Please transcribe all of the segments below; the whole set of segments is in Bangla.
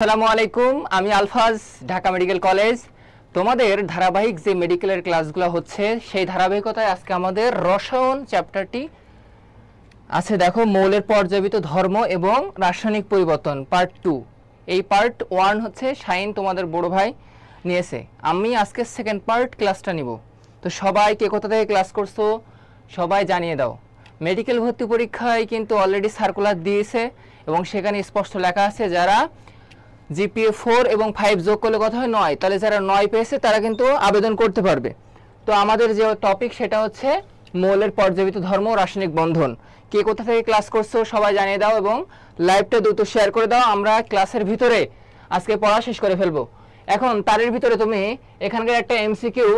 আসসালামু আলাইকুম, আমি আলফাজ, ঢাকা মেডিকেল কলেজ। তোমাদের ধারাবাহিক যে মেডিকেলের ক্লাসগুলো হচ্ছে সেই ধারাবাহিকতায় আজকে আমাদের রসায়ন চ্যাপ্টারটি আছে। দেখো, মৌলের পর্যায়বৃত্ত ধর্ম এবং রাসায়নিক পরিবর্তন পার্ট 2। এই পার্ট 1 হচ্ছে শাইন, তোমাদের বড় ভাই নিয়েছে। আমি আজকে সেকেন্ড পার্ট ক্লাসটা নিব। তো সবাই কে কোথা থেকে ক্লাস করছো সবাই জানিয়ে দাও। মেডিকেল ভর্তি পরীক্ষায় কিন্তু অলরেডি সার্কুলার দিয়েছে এবং সেখানে স্পষ্ট লেখা আছে যারা জিপিএ 4 এবং 5 যোগ করলে কথা হয় 9, তাহলে যারা 9 পেয়েছে তারা কিন্তু আবেদন করতে পারবে। তো আমাদের যে টপিক সেটা হচ্ছে মৌলের পর্যায়বৃত্ত ধর্ম ও রাসায়নিক বন্ধন। কে কোথা থেকে ক্লাস করছো সবাই জানিয়ে দাও এবং লাইভটা দ্রুত শেয়ার করে দাও। আমরা ক্লাসের ভিতরে আজকে পড়া শেষ করে ফেলবো। এখন তারের ভিতরে তুমি এখানকার একটা এমসিকিউ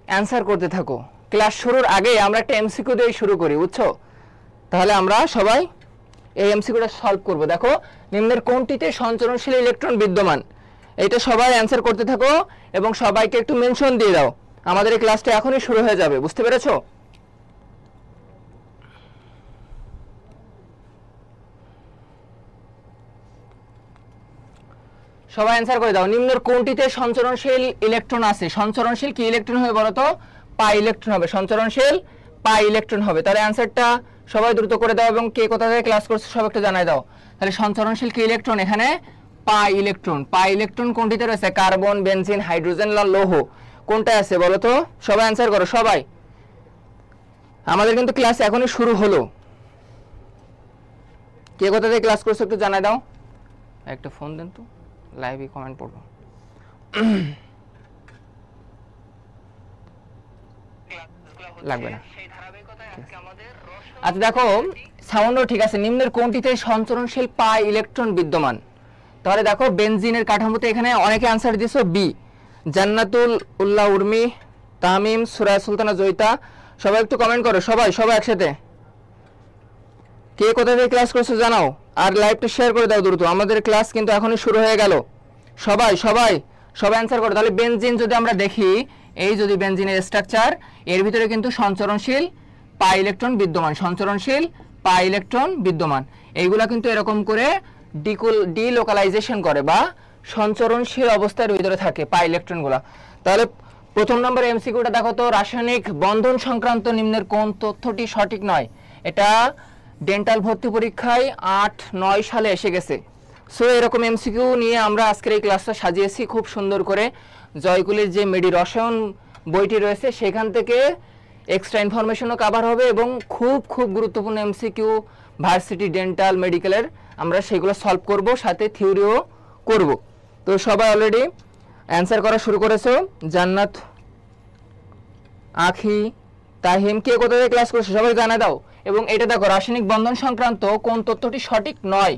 অ্যান্সার করতে থাকো। ক্লাস শুরুর আগে আমরা একটা এমসিকিউ দিয়ে শুরু করি, বুঝছো? তাহলে আমরা সবাই এই এমসিকিউটা সলভ করব। দেখো, নিম্নের কোনটিতে সঞ্চরণশীল ইলেকট্রন বিদ্যমান? এটা সবাই অ্যান্সার করতে থাকো এবং সবাইকে একটু মেনশন দিয়ে দাও। আমাদের এই ক্লাসটা এখনই শুরু হয়ে যাবে, বুঝতে পেরেছো? সবাই অ্যান্সার করে দাও। নিম্নের কোনটিতে সঞ্চরণশীল ইলেকট্রন আছে? সঞ্চরণশীল কি ইলেকট্রন হবে বলো তো? পাই ইলেকট্রন হবে। সঞ্চরণশীল পাই ইলেকট্রন হবে। তাহলে অ্যান্সারটা সবাই দ্রুত করে দাও এবং কে কোথা থেকে ক্লাস করছে সব একটু জানাই দাও। তাহলে সঞ্চরণশীল কি ইলেকট্রন? এখানে পাই ইলেকট্রন। পাই ইলেকট্রন কোনটিতে রয়েছে? কার্বন, বেনজিন, হাইড্রোজেন, লৌহ কোনটা আছে বলো তো? সবাই অ্যান্সার করো সবাই। আমাদের কিন্তু ক্লাস এখনই শুরু হলো। কে কোথা থেকে ক্লাস করছো একটু জানাই দাও। একটা ফোন দেন তো, লাইভে কমেন্ট পড়বো। লাগবে না। আচ্ছা দেখো, সাউন্ডও ঠিক আছে। নিম্নের কোনটিতে সঞ্চরণশীল পাই ইলেকট্রন বিদ্যমান? তাহলে দেখো, বেনজিনের কাঠামোতে এখানে অনেকে আনসার দিয়েছো বি। জান্নাতুল উল্লাহ, উর্মি, তামিম, সুরায়া সুলতানা, জয়িতা, সবাই একটু কমেন্ট করো। সবাই একসাথে কে কোথা থেকে ক্লাস করছো জানাও আর লাইভটা শেয়ার করে দাও দ্রুত। আমাদের ক্লাস কিন্তু এখনই শুরু হয়ে গেল। সবাই অ্যান্সার করো। তাহলে বেনজিন যদি আমরা দেখি, এই যদি বেনজিনের স্ট্রাকচার, এর ভিতরে কিন্তু সঞ্চরণশীল পাই ইলেকট্রন বিদ্যমান। সঞ্চরণশীল পাই ইলেকট্রন বিদ্যমান। এইগুলা কিন্তু এরকম করে ডিলোকালাইজেশন করে বা সঞ্চরণশীল অবস্থার ভিতরে থাকে পাই ইলেকট্রনগুলা। তাহলে প্রথম নম্বর এমসিকিউটা দেখো তো, রাসায়নিক বন্ধন সংক্রান্ত নিম্নের কোন তথ্যটি সঠিক নয়? এটা ডেন্টাল ভর্তি পরীক্ষায় 8-9 সালে এসে গেছে। সো এরকম এমসিকিউ নিয়ে আমরা আজকের এই ক্লাসটা সাজিয়েছি খুব সুন্দর করে। জয়কুলির যে মেডি রসায়ন বইটি রয়েছে সেখান থেকে এক্সট্রা ইনফরমেশনও কভার হবে এবং খুব গুরুত্বপূর্ণ এমসিকিউ ভার্সিটি, ডেন্টাল, মেডিকেলের আমরা সেগুলো সলভ করব, সাথে থিওরিও করব। তো সবাই অলরেডি অ্যান্সার করা শুরু করেছো। জান্নাত, আখি, তাহিম, কে কোথা থেকে ক্লাস করছো সবাই জানা দাও। এবং এটা দেখো, রাসায়নিক বন্ধন সংক্রান্ত কোন তথ্যটি সঠিক নয়?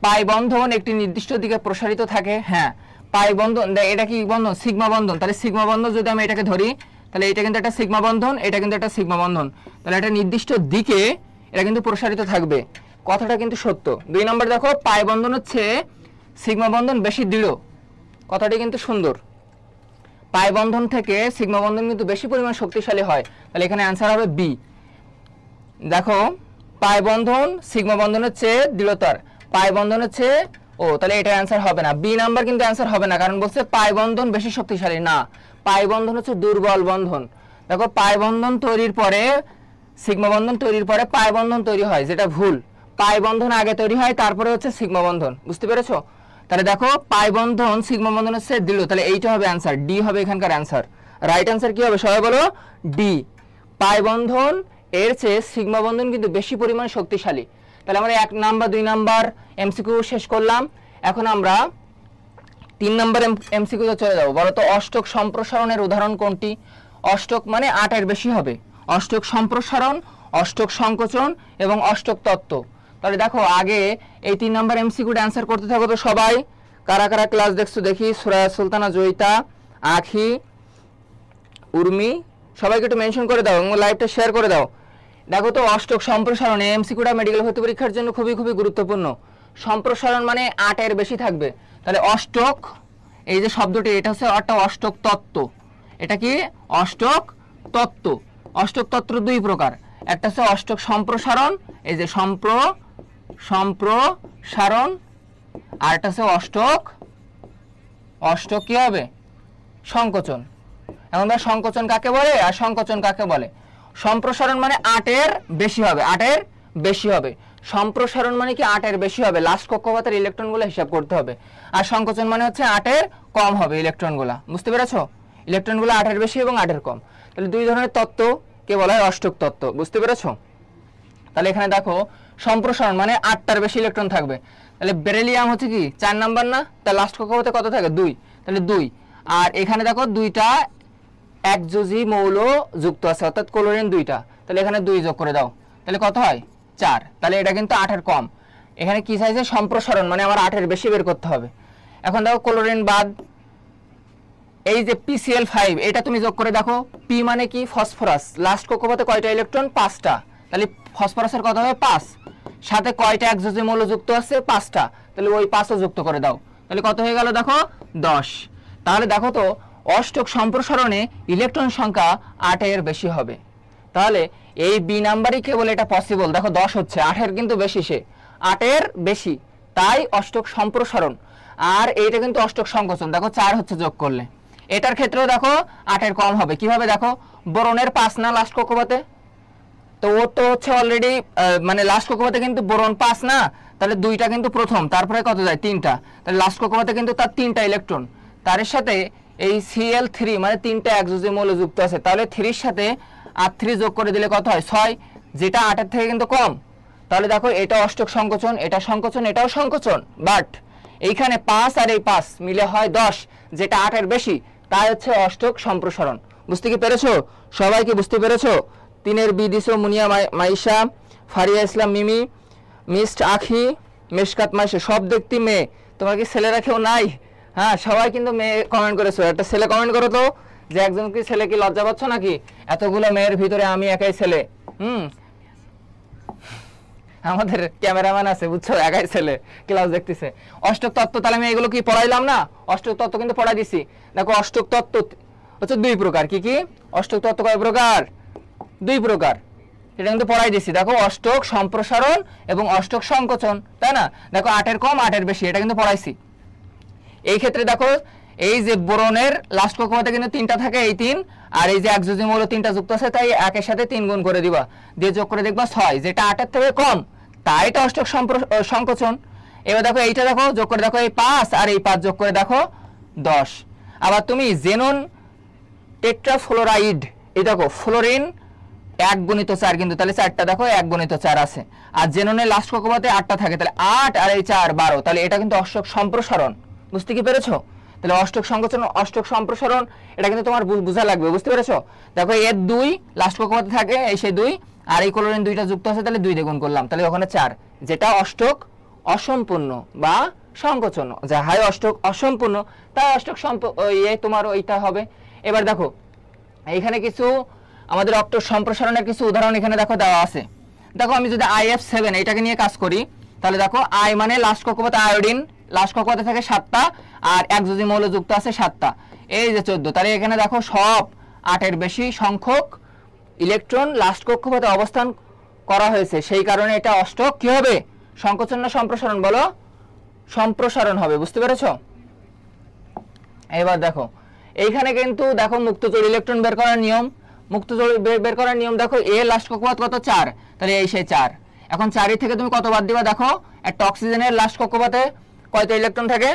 পাই বন্ধন একটি নির্দিষ্ট দিকে প্রসারিত থাকে। হ্যাঁ, পাই বন্ধন, এটা কি বন্ধন? সিগমা বন্ধন। তাহলে সিগমা বন্ধন যদি আমি এটাকে ধরি, তাহলে এটা কিন্তু একটা সিগমা বন্ধন, এটা কিন্তু একটা সিগমা বন্ধন। তাহলে একটা নির্দিষ্ট দিকে এটা কিন্তু প্রসারিত থাকবে, কথাটা কিন্তু সত্য। 2 নম্বর দেখো, পাই বন্ধন হচ্ছে সিগমা বন্ধন বেশি দৃঢ়, কথাটি কিন্তু সুন্দর। পাই বন্ধন থেকে সিগমা বন্ধন কিন্তু বেশি পরিমাণ শক্তিশালী হয়। তাহলে এখানে অ্যান্সার হবে বি। দেখো, পাই বন্ধন সিগমা বন্ধনের চেয়ে দৃঢ়তার, পাই বন্ধন হচ্ছে তাহলে এটা অ্যান্সার হবে না। বি নাম্বার কিন্তু অ্যান্সার হবে না, কারণ বলছে পাই বন্ধন বেশি শক্তিশালী না, পাই বন্ধন হচ্ছে দুর্বল বন্ধন। দেখো, পাই বন্ধন তৈরির পরে সিগমা বন্ধন তৈরির পরে পাই বন্ধন তৈরি হয়, যেটা ভুল। পাই বন্ধন আগে তৈরি হয়, তারপরে হচ্ছে সিগমা বন্ধন। বুঝতে পেরেছো? তাহলে দেখো, পাই বন্ধন সিগমা বন্ধন হচ্ছে দৃঢ়, তাহলে এইটা হবে অ্যান্সার, ডি হবে এখানকার অ্যান্সার। রাইট অ্যান্সার কি হবে সবাই বলো? ডি। পাই বন্ধন এর চেয়ে সিগমা বন্ধন কিন্তু বেশি পরিমাণ শক্তিশালী। তাহলে আমরা 1 নাম্বার 2 নাম্বার এমসিকিউ শেষ করলাম। এখন আমরা 3 নাম্বার এমসিকিউতে চলে যাবো। বলো তো, অষ্টক সম্প্রসারণের উদাহরণ কোনটি? অষ্টক মানে 8 এর বেশি হবে। অষ্টক সম্প্রসারণ, অষ্টক সংকোচন এবং অষ্টক তত্ত্ব। তাহলে দেখো, আগে এই 3 নাম্বার এমসিকিউটা অ্যান্সার করতে থাকো। তো সবাই কারা ক্লাস দেখছো দেখি। সুরায়া সুলতানা, জয়িতা, আখি, উর্মি, সবাইকে একটু মেনশন করে দাও এবং লাইভটা শেয়ার করে দাও। দেখো তো, অষ্টক সম্প্রসারণ এমসিকিউটা মেডিকেল ভর্তি পরীক্ষার জন্য খুবই গুরুত্বপূর্ণ। সম্প্রসারণ মানে 8 এর বেশি থাকবে। তাহলে অষ্টক, এই যে শব্দটি, এটা হচ্ছে একটা অষ্টক তত্ত্ব। এটা কি? অষ্টক তত্ত্ব। অষ্টক তত্ত্ব 2 প্রকার, একটা হচ্ছে অষ্টক সম্প্রসারণ, এই যে সম্প্রসারণ, আর একটা হচ্ছে অষ্টক অষ্টক কি হবে সংকোচন। এখন ভাই সংকোচন কাকে বলে আর সংকোচন কাকে বলে? সম্প্রসারণ মানে 8 এর বেশি হবে, 8 এর বেশি হবে। সম্প্রসারণ মানে কি 8 এর বেশি হবে, লাস্ট কক্ষপথের ইলেকট্রনগুলো হিসাব করতে হবে। আর সংকোচন মানে হচ্ছে 8 এর কম হবে ইলেকট্রনগুলো। বুঝতে পেরেছো? ইলেকট্রনগুলো 8 এর বেশি এবং 8 এর কম। তাহলে দুই ধরনের তত্ত্ব কে বলা হয় অষ্টক তত্ত্ব। বুঝতে পেরেছো? তাহলে এখানে দেখো সম্প্রসারণ মানে 8টার বেশি ইলেকট্রন থাকবে। তাহলে বেরিলিয়াম হচ্ছে কি 4 নাম্বার না, তার লাস্ট কক্ষপথে কত থাকে 2, তাহলে 2। আর এখানে দেখো দুইটা একযোজী মৌল যুক্ত আছে, অর্থাৎ ক্লোরিন 2টা, তাহলে এখানে 2 যোগ করে দাও, তাহলে কত হয় 4। তাহলে এটা কিন্তু 8 এর কম। এখানে কি চাইছে সম্প্রসারণ মানে আমার 8 এর বেশি বের করতে হবে। এখন দেখো ক্লোরিন বাদ এই যে PCl5 এটা তুমি যোগ করে দেখো, পি মানে কি ফসফরাস, লাস্ট কক্ষপথে কয়টা ইলেকট্রন 5টা, তাহলে ফসফরাসের কত হবে 5, সাথে কয়টা একযোজী মৌল যুক্ত আছে 5টা, তাহলে ওই 5ও যুক্ত করে দাও, তাহলে কত হয়ে গেল দেখো 10। তাহলে দেখো তো অষ্টক সম্প্রসারণে ইলেকট্রন সংখ্যা 8 এর বেশি হবে। তাহলে এই বি নাম্বারই কেবল এটা পসিবল। দেখো 10 হচ্ছে, 8 এর কিন্তু বেশি, সে 8 এর বেশি, তাই অষ্টক সম্প্রসারণ। আর এইটা কিন্তু অষ্টক সংকোচন, দেখো 4 হচ্ছে যোগ করলে। এটার ক্ষেত্রেও দেখো 8 এর কম হবে। কিভাবে দেখো, বোরনের 5 না লাস্ট কক্ষপথে, তো ও তো হচ্ছে অলরেডি মানে লাস্ট কক্ষপথে কিন্তু বোরন 5 না, তাহলে 2টা কিন্তু প্রথম, তারপরে কত যায় 3টা, তাহলে লাস্ট কক্ষপথে কিন্তু তার 3টা ইলেকট্রন, তার সাথে এই Cl3 মানে 3টা একযোজী মৌল যুক্ত আছে, তাহলে 3 এর সাথে আর 3 যোগ করে দিলে কত হয় 6, যেটা 8 এর থেকে কিন্তু কম। তাহলে দেখো এটা অষ্টক সংকোচন, এটা সংকোচন, এটাও সংকোচন, বাট এইখানে 5 আর এই 5 মিলে হয় 10, যেটা 8 এর বেশি, তাই হচ্ছে অষ্টক সম্প্রসারণ। বুঝতে কি পেরেছো? সবাই কি বুঝতে পেরেছো? 3 বি দিছো মুনিয়া মাইশা, ফারিয়া ইসলাম মিমি, মিস্ট আখি, মেশকাত মাইশা, সব দেখতে মেয়ে। তোমার কি ছেলেরা কেউ নাই? হ্যাঁ, সবাই কিন্তু মেয়ে কমেন্ট করেছো। একটা ছেলে কমেন্ট করো তো, যে একজন কি ছেলে, কি লজ্জা পাচ্ছ নাকি? এতগুলো মেয়ের ভিতরে আমি একাই ছেলে। আমাদের ক্যামেরাম্যান আছে বুঝছো, একাই ছেলে ক্লাস দেখতেছে। অষ্টক তত্ত্ব তাহলে আমি এগুলো কি পড়াইলাম না? অষ্টক তত্ত্ব কিন্তু পড়াই দিছি। দেখো অষ্টক তত্ত্ব হচ্ছে 2 প্রকার। কি কি অষ্টক তত্ত্ব কয় প্রকার? 2 প্রকার, এটা কিন্তু পড়াই দিছি। দেখো অষ্টক সম্প্রসারণ এবং অষ্টক সংকোচন, তাই না? দেখো 8 এর কম 8 এর বেশি, এটা কিন্তু পড়াইছি। এই ক্ষেত্রে দেখো এই যে বোরনের লাস্ট কক্ষপথে কিন্তু 3টা থাকে, এই 3, আর এই যে একযোজী মৌল 3টা যুক্ত আছে, তাই একের সাথে 3 গুণ করে দিবা, দিয়ে যোগ করে দেখবা 6, যেটা 8 এর থেকে কম, তাই এটা অষ্টক সংকোচন। এবার দেখো এইটা দেখো যোগ করে দেখো, এই 5 আর এই 5 যোগ করে দেখো 10। আবার তুমি জেনন টেট্রাফ্লোরাইড, এই দেখো ফ্লোরিন 1 গুণিত 4, কিন্তু তাহলে 4টা দেখো 1 গুণিত 4 আছে, আর জেননের লাস্ট কক্ষপথে 8টা থাকে, তাহলে 8 আর এই 4 12, তাহলে এটা কিন্তু অষ্টক সম্প্রসারণ। বুঝতে কি পেরেছো? তাহলে অষ্টক সংকোচন অষ্টক সম্প্রসারণ এটা কিন্তু তোমার বোঝা লাগবে। বুঝতে পেরেছো? দেখো এর 2 লাস্ট কক্ষপথে থাকে, এই সেই 2, আর এই ক্লোরিন 2টা যুক্ত আছে, তাহলে 2 দিয়ে গুণ করলাম, তাহলে ওখানে 4, যেটা অষ্টক অসম্পূর্ণ বা সংকোচন, যা হয় অষ্টক অসম্পূর্ণ, তাই অষ্টক তোমার ওইটা হবে। এবার দেখো এইখানে কিছু আমাদের অষ্টক সম্প্রসারণের কিছু উদাহরণ এখানে দেখো দেওয়া আছে। দেখো আমি যদি IF7 এটাকে নিয়ে কাজ করি, তাহলে দেখো আই মানে লাস্ট কক্ষপথে আয়োডিন, লাস্ট কক্ষপথে থাকে 7টা, আর একযোজী মৌল যুক্ত আছে 7টা, এই যে 14। তাহলে এখানে দেখো সব 8 এর বেশি সংখ্যক ইলেকট্রন লাস্ট কক্ষপথে অবস্থান করা হয়েছে, সেই কারণে এটা অষ্টক কি হবে, সংকোচন না সম্প্রসারণ বলো? সম্প্রসারণ হবে। বুঝতে পেরেছো? এবার দেখো এইখানে কিন্তু দেখো মুক্তচোর ইলেকট্রন বের করার নিয়ম, মুক্তচোর বের করার নিয়ম দেখো, এ লাস্ট কক্ষপথ কত 4, তাহলে এই সেই 4। এখন 4 থেকে তুমি কত বাদ দিবা? দেখো একটা অক্সিজেনের লাস্ট কক্ষপথে কয়টা ইলেকট্রন থাকে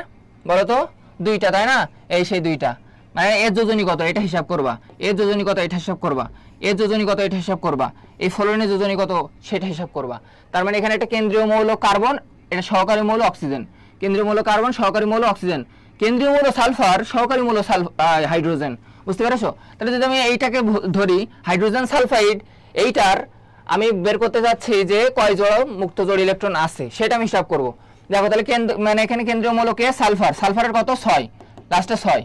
বলো তো? 2টা, তাই না? এই সেই 2টা, মানে এর যোজনী কত এটা হিসাব করবা, এর যোজনী কত এটা হিসাব করবা, এর যোজনী কত এটা হিসাব করবা, এই ফ্লোরিনের যোজনী কত সেটা হিসাব করবা। তার মানে এখানে একটা কেন্দ্রীয় মৌল কার্বন, এটা সহকারী মৌল অক্সিজেন, কেন্দ্রীয় মৌল কার্বন, সহকারী মৌল অক্সিজেন, কেন্দ্রীয় মৌল সালফার, সহকারী মৌল হাইড্রোজেন। বুঝতে পেরেছো? তাহলে যদি আমি এইটাকে ধরি হাইড্রোজেন সালফাইড, এইটার আমি বের করতে যাচ্ছি যে কয় জোড়া মুক্তজোড় ইলেকট্রন আছে, সেটা আমি হিসাব করব। দেখো তাহলে মানে এখানে কেন্দ্রীয় মৌল কে সালফার, সালফারের কত 6, লাস্টে 6।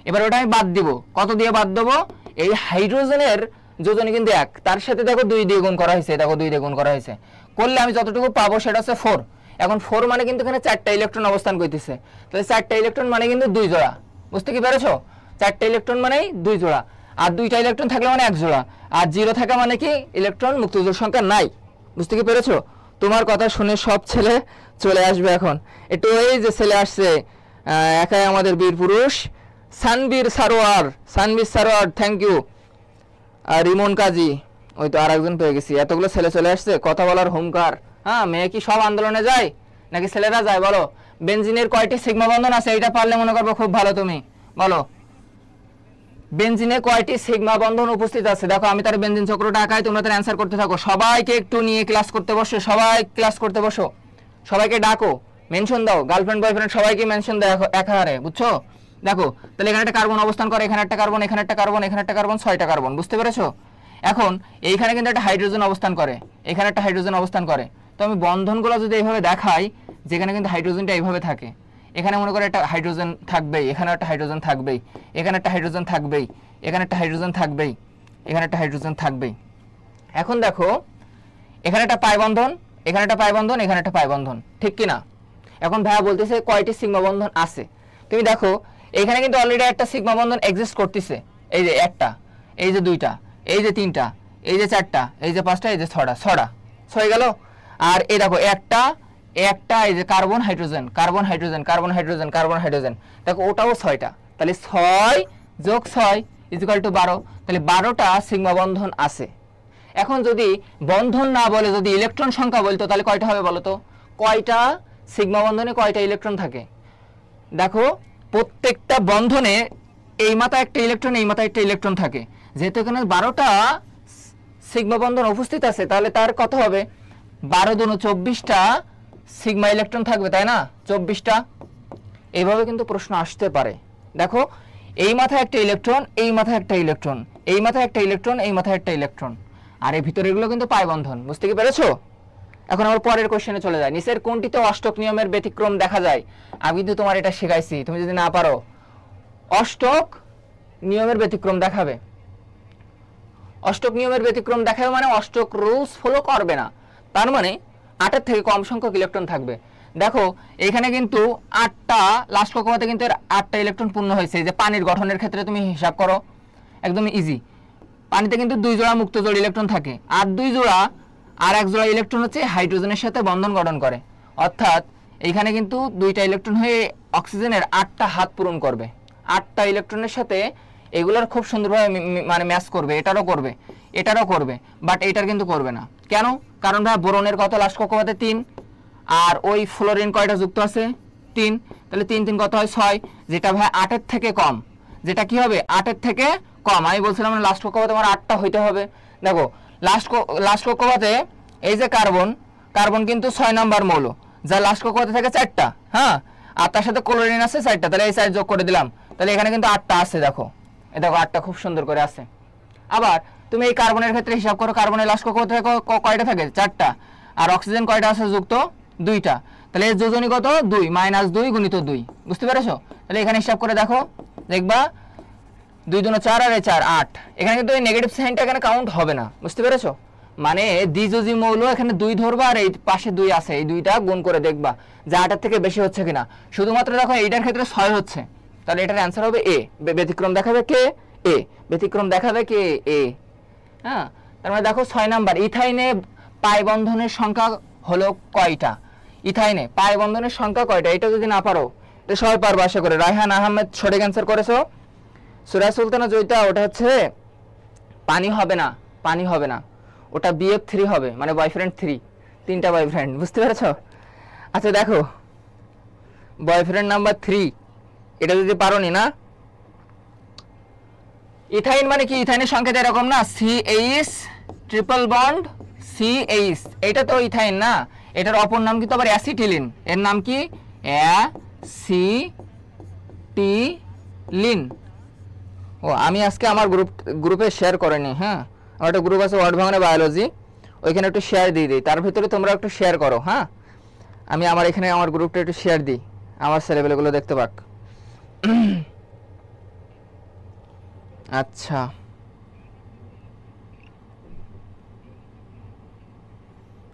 এবার ওটা আমি বাদ দিব, কত দিয়ে বাদ দেবো? এই হাইড্রোজেনের যোজনী কিন্তু 1, তার সাথে দেখো 2 দিয়ে গুণ করা হয়েছে, দেখো 2 দিয়ে গুণ করা হয়েছে, করলে আমি যতটুকু পাবো সেটা হচ্ছে 4। এখন 4 মানে কিন্তু এখানে 4টা ইলেকট্রন অবস্থান করতেছে, তাহলে 4টা ইলেকট্রন মানে কিন্তু 2 জোড়া। বুঝতে কি পেরেছো? 4টা ইলেকট্রন মানেই 2 জোড়া, আর 2টা ইলেকট্রন থাকলে মানে 1 জোড়া, আর 0 থাকা মানে কি ইলেকট্রন মুক্তজোড় সংখ্যা নাই। বুঝতে কি পেরেছো? তোমার কথা শুনে সব ছেলে চলে আসবে এখন। একটু এই যে ছেলে আসছে একাই আমাদের বীর পুরুষ সানবীর সারোয়ার, থ্যাংক ইউ। আর রিমন কাজী, ওই তো আরেকজন পেয়ে গেছি। এতগুলো ছেলে চলে আসছে, কথা বলার হুঙ্কার। হ্যাঁ, মেয়ে কি সব আন্দোলনে যায় নাকি ছেলেরা যায় বলো? বেনজিনের কয়টি সিগমা বন্ধন আছে? এটা পারলে মনে করবো খুব ভালো। তুমি বলো বেনজিনে কয়টি সিগমা বন্ধন উপস্থিত আছে? দেখো আমি তার বেনজিন চক্রটা আঁকাই, তোমরা তার অ্যান্সার করতে থাকো। সবাইকে একটু নিয়ে ক্লাস করতে বসো, সবাই ক্লাস করতে বসো, সবাইকে ডাকো, মেনশন দাও, গার্লফ্রেন্ড বয়ফ্রেন্ড সবাইকে মেনশন দাও একাহারে, বুঝছো? দেখো তাহলে এখানে একটা কার্বন অবস্থান করে, এখানে একটা কার্বন, এখানে একটা কার্বন, এখানে একটা কার্বন, 6টা কার্বন, বুঝতে পেরেছো? এখন এইখানে কিন্তু একটা হাইড্রোজেন অবস্থান করে, এখানে একটা হাইড্রোজেন অবস্থান করে। তো আমি বন্ধনগুলো যদি এইভাবে দেখাই, যেখানে কিন্তু হাইড্রোজেনটা এইভাবে থাকে, এখানে মনে করে একটা হাইড্রোজেন থাকবেই, এখানে একটা হাইড্রোজেন থাকবেই, এখানে একটা হাইড্রোজেন থাকবেই, এখানে একটা হাইড্রোজেন থাকবেই, এখানে একটা হাইড্রোজেন থাকবেই। এখন দেখো এখানে একটা পাই বন্ধন, এখানে একটা পাই বন্ধন, এখানে একটা পাই বন্ধন, ঠিক কি না? এখন ভাইয়া বলতেছে কয়টি সিগমা বন্ধন আছে। তুমি দেখো এখানে কিন্তু অলরেডি একটা সিগমা বন্ধন এক্সিস্ট করতেছে, এই যে একটা, এই যে দুইটা, এই যে তিনটা, এই যে চারটা, এই যে পাঁচটা, এই যে ছটা হয়ে গেল। আর এই দেখো একটা, এই যে carbon hydrogen, carbon hydrogen, carbon hydrogen, carbon hydrogen, দেখো ওটাও 6টা। তাহলে 6 যোগ 6 ইকুয়াল টু 12, তাহলে 12টা সিগমা বন্ধন আছে। এখন যদি বন্ধন না বলে যদি ইলেকট্রন সংখ্যা বলতো তাহলে কয়টা হবে বলো তো? কয়টা সিগমা বন্ধনে কয়টা ইলেকট্রন থাকে? দেখো প্রত্যেকটা বন্ধনে এই মাথায় একটা ইলেকট্রন, এই মাথায় একটা ইলেকট্রন থাকে। যেহেতু এখানে 12টা সিগমা বন্ধন উপস্থিত আছে, তাহলে তার কত হবে? 12 দুনো 24টা সিগমা ইলেকট্রন থাকবে, তাই না? 24টা। এইভাবে কিন্তু প্রশ্ন আসতে পারে। দেখো এই মাথায় একটা ইলেকট্রন, এই মাথায় একটা ইলেকট্রন, এই মাথায় একটা ইলেকট্রন, এই মাথায় একটা ইলেকট্রন, আর এই ভিতরে এগুলো কিন্তু পাই বন্ধন। বুঝতে কি পেরেছো? এখন আমার পরের কোশ্চেনে চলে যায়। নিচের কোনটিতে অষ্টক নিয়মের ব্যতিক্রম দেখা যায়? আমি কিন্তু তোমার এটা শেখাইছি, তুমি যদি না পারো অষ্টক নিয়মের ব্যতিক্রম দেখাবে। অষ্টক নিয়মের ব্যতিক্রম দেখাবে মানে অষ্টক রুলস ফলো করবে না, তার মানে 8-এর থেকে কম সংখ্যক ইলেকট্রন থাকবে। দেখো এখানে কিন্তু 8টা, লাস্ট কক্ষপথে কিন্তু 8টা ইলেকট্রন পূর্ণ হয়েছে। যে পানির গঠনের ক্ষেত্রে তুমি হিসাব করো, একদম ইজি। পানিতে কিন্তু 2 জোড়া মুক্ত জোড় ইলেকট্রন থাকে, আর 2 জোড়া, আর 1 জোড়া ইলেকট্রন হচ্ছে হাইড্রোজেনের সাথে বন্ধন গঠন করে। অর্থাৎ এইখানে কিন্তু 2টা ইলেকট্রন হয়ে অক্সিজেনের 8টা হাত পূরণ করবে। 8টা ইলেকট্রনের সাথে এগুলোর খুব সুন্দরভাবে মানে ম্যাচ করবে, এটারও করবে, এটারও করবে, বাট এটার কিন্তু করবে না। কেন? কারণ ভাই বোরনের কত লাস্ট কক্ষপথে? 3, আর ওই ফ্লোরিন কয়টা যুক্ত আছে? 3, তাহলে 3 3 কত হয়? 6, যেটা ভাই 8-এর থেকে কম। যেটা কি হবে? 8-এর থেকে কম। আমি বলছিলাম না লাস্ট কক্ষপথে আমার 8টা হইতে হবে। দেখো লাস্ট কক্ষপথে এই যে কার্বন কিন্তু 6 নাম্বার মৌল, যা লাস্ট কক্ষপথে থাকে 4টা, হ্যাঁ, আর তার সাথে ক্লোরিন আছে 4টা, তাহলে এই 4 যোগ করে দিলাম, তাহলে এখানে কিন্তু 8টা আছে। দেখো এই দেখো 8টা খুব সুন্দর করে আছে। আবার তুমি এই কার্বনের ক্ষেত্রে হিসাব করো, কার্বনের লাস্ট কক্ষপথে কয়টা থাকে? 4টা, আর অক্সিজেন কয়টা আছে যুক্ত? 2টা, তাহলে এর যোজনী কত? 2 - 2 গুণিত 2, বুঝতে পেরেছো? তাহলে এখানে হিসাব করে দেখো, দেখবা 2 দুনো 4 আর 4 8। এখানে কিন্তু এই নেগেটিভ সাইনটা এখানে কাউন্ট হবে না, বুঝতে পেরেছো? মানে দ্বিযোজী মৌল এখানে 2 ধরবা, আর এই পাশে 2 আছে, এই 2টা গুণ করে দেখবা যে 8-এর থেকে বেশি হচ্ছে কিনা। শুধুমাত্র দেখো এইটার ক্ষেত্রে 6 হচ্ছে, তাহলে এটার অ্যান্সার হবে এ। ব্যতিক্রম দেখাবে কে? এ। ব্যতিক্রম দেখাবে কে? এ। হ্যাঁ, তার মানে দেখো 6 নাম্বার। ইথাইনে পাই বন্ধনের সংখ্যা হলো কয়টা? ইথাইনে পাই বন্ধনের সংখ্যা কয়টা? এটা যদি না পারো এটা সবাই পারবে আশা করে। রায়হান আহমেদ সঠিক অ্যান্সার করেছো। সুরাজ সুলতানা জয়িতা, ওটা হচ্ছে পানি হবে না, পানি হবে না, ওটা BF3 হবে, মানে বয়ফ্রেন্ড 3, 3টা বয়ফ্রেন্ড, বুঝতে পেরেছো? আচ্ছা দেখো বয়ফ্রেন্ড নাম্বার 3, এটা যদি পারোনি না। ইথাইন মানে কি? ইথাইনের সংকেত এরকম না, CH ট্রিপল বন্ড CH, এটা তো ইথাইন না, এটার অপর নাম কিন্তু আবার অ্যাসিটিলিন। এর নাম কি? অ্যাসিটিলিন। ও আমি আজকে আমার গ্রুপে শেয়ার করিনি, হ্যাঁ, আমার একটা গ্রুপ আছে ওয়ার্ড ভাঙনে বায়োলজি, ওইখানে একটু শেয়ার দিয়ে দিই, তার ভিতরে তোমরা একটু শেয়ার করো, হ্যাঁ। আমি আমার এখানে আমার গ্রুপটা একটু শেয়ার দিই, আমার ছেলেবেলেগুলো দেখতে পাক। আচ্ছা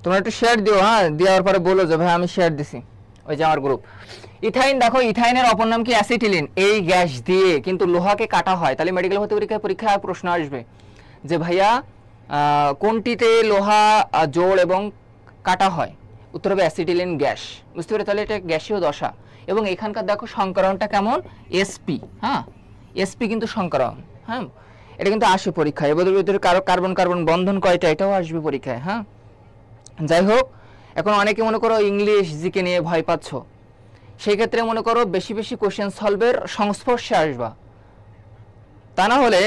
তোমরা একটু শেয়ার দিও, হ্যাঁ, দেওয়ার পরে বলো যে ভাই আমি শেয়ার দিছি, ওই যে আমার গ্রুপ। ইথাইন দেখো, ইথাইনের অপর নাম কি? অ্যাসিটিলিন। এই গ্যাস দিয়ে কিন্তু লোহাকে কাটা হয়। তাহলে মেডিকেল ভর্তি পরীক্ষায় প্রশ্ন আসবে যে ভাইয়া কোনটিতে লোহা জোড় এবং কাটা হয়? উত্তর হবে অ্যাসিটিলিন গ্যাস, বুঝতে পারে? তাহলে এটা গ্যাসীয় দশা। এবং এখানকার দেখো সংকরণটা কেমন, sp। হ্যাঁ, sp কিন্তু সংকরণ। হ্যাঁ, এটা কিন্তু আসে পরীক্ষায়। এর ভিতরে কার্বন কার্বন বন্ধন কয়টা, এটাও আসবে পরীক্ষায়। হ্যাঁ, যাই হোক, এখন অনেকে মনে করো ইংলিশ জিকে নিয়ে ভয় পাচ্ছ, সেই ক্ষেত্রে মনে করো বেশি বেশি কোশ্চেন সলভের সংস্পর্শে আসবা। তা না হলে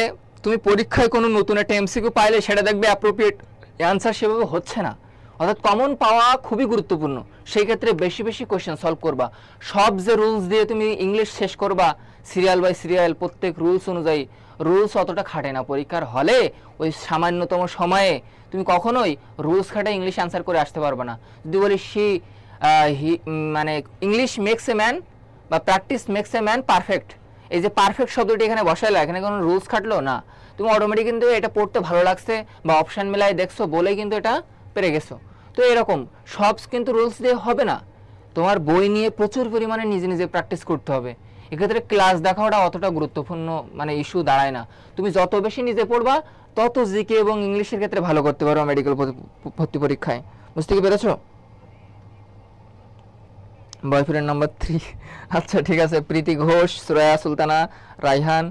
তুমি পরীক্ষায় কোনো নতুন একটা এমসিকিউ পাইলে সেটা দেখবে অ্যাপ্রোপ্রিয়েট অ্যান্সার সেভাবে হচ্ছে না। অর্থাৎ কমন পাওয়া খুবই গুরুত্বপূর্ণ। সেই ক্ষেত্রে বেশি বেশি কোশ্চেন সলভ করবা। সব যে রুলস দিয়ে তুমি ইংলিশ শেষ করবা সিরিয়াল বাই সিরিয়াল প্রত্যেক রুলস অনুযায়ী, রুলস অতটা খাটে না পরীক্ষার হলে। ওই সামান্যতম সময়ে তুমি কখনোই রুলস খাটে ইংলিশ অ্যান্সার করে আসতে পারবে না। যদি বলি মানে ইংলিশ মেক্স এ ম্যান বা practice makes a man perfect, এই যে পারফেক্ট শব্দটি এখানে বসাইলা, এখানে কোনো রুলস খাটলো না, তুমি অটোমেটিক কিন্তু এটা পড়তে ভালো লাগছে বা অপশান মেলায় দেখছো বলেই কিন্তু এটা পেরে গেছো। তো এরকম সব কিন্তু রুলস দিয়ে হবে না, তোমার বই নিয়ে প্রচুর পরিমাণে নিজে নিজে প্র্যাকটিস করতে হবে। এক্ষেত্রে ক্লাস দেখাটা অতটা গুরুত্বপূর্ণ মানে ইস্যু দাঁড়ায় না। তুমি যত বেশি নিজে পড়বা তত জিকে এবং ইংলিশের ক্ষেত্রে ভালো করতে পারো মেডিকেল ভর্তি পরীক্ষায়। বুঝতে কি পেরেছো? Boyfriend number 3। আচ্ছা ঠিক আছে, প্রীতি ঘোষ, সুরায়া সুলতানা, রাইহান,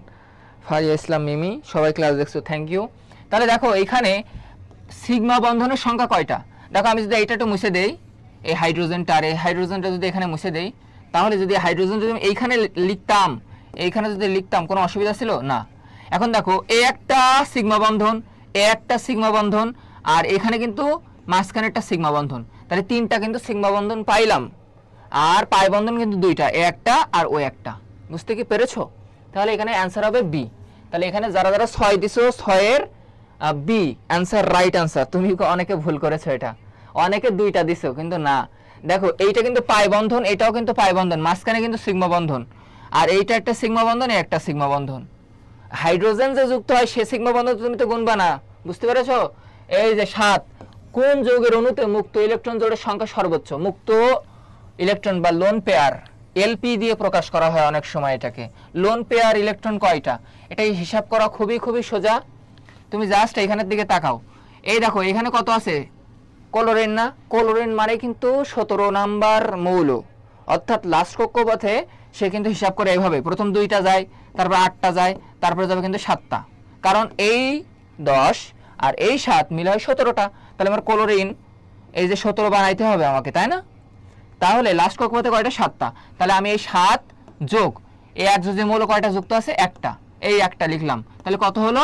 ফারিয়া ইসলাম, মিমি, সবাই ক্লাস দেখছো, থ্যাংক ইউ। তাহলে দেখো এখানে সিগমা বন্ধনের সংখ্যা কয়টা? দেখো আমি যদি এইটা একটু মুছে দেই, এই হাইড্রোজেনটা আর এই হাইড্রোজেনটা যদি এখানে মুছে দেই, তাহলে যদি হাইড্রোজেন যদি এইখানে লিখতাম, এইখানে যদি লিখতাম কোনো অসুবিধা ছিল না। এখন দেখো এই একটা সিগমা বন্ধন, এ একটা সিগমা বন্ধন, আর এখানে কিন্তু মাঝখানে একটা সিগমা বন্ধন, তাহলে 3টা কিন্তু সিগমা বন্ধন পাইলাম। আর পাই বন্ধন কিন্তু 2টা, এ একটা আর ও একটা। বুঝতে কি পেরেছো? তাহলে এখানে অ্যান্সার হবে বি। তাহলে এখানে যারা যারা 6 দিছো 6-এর বি অ্যান্সার, রাইট অ্যান্সার। তুমি অনেকে ভুল করেছো, এটা অনেকে 2টা দিছো কিন্তু না। দেখো এইটা কিন্তু পাই বন্ধন, এটাও কিন্তু পাই বন্ধন, মাঝখানে কিন্তু সিগমা বন্ধন, আর এইটা একটা সিগমা বন্ধন, একটা সিগমা বন্ধন। হাইড্রোজেন যে যুক্ত হয় সে সিগমা বন্ধন তুমি তো গুনবা না। বুঝতে পেরেছো? এই যে 7, কোন যৌগের অণুতে মুক্ত ইলেকট্রন জোড়ের সংখ্যা সর্বোচ্চ? মুক্ত ইলেকট্রন বা লোন পেয়ার, এলপি দিয়ে প্রকাশ করা হয় অনেক সময় এটাকে। লোন পেয়ার ইলেকট্রন কয়টা, এটাই হিসাব করা খুবই খুবই সোজা। তুমি জাস্ট এখানের দিকে তাকাও, এই দেখো এখানে কত আছে, ক্লোরিন না? ক্লোরিন মানে কিন্তু 17 নাম্বার মৌল, অর্থাৎ লাস্ট কক্ষপথে সে কিন্তু হিসাব করে এইভাবে, প্রথম 2টা যায়, তারপর 8টা যায়, তারপরে যাবে কিন্তু 7টা, কারণ এই 10 আর এই 7 মিলে হয় 17টা। তাহলে আমার ক্লোরিন এই যে 17 বানাইতে হবে আমাকে, তাই না? তাহলে লাস্ট কক্ষপথে কয়টা? 7টা। তাহলে আমি এই 7 যোগ এই একযোজী মৌল কয়টা যুক্ত আছে? একটা, এই একটা লিখলাম। তাহলে কত হলো?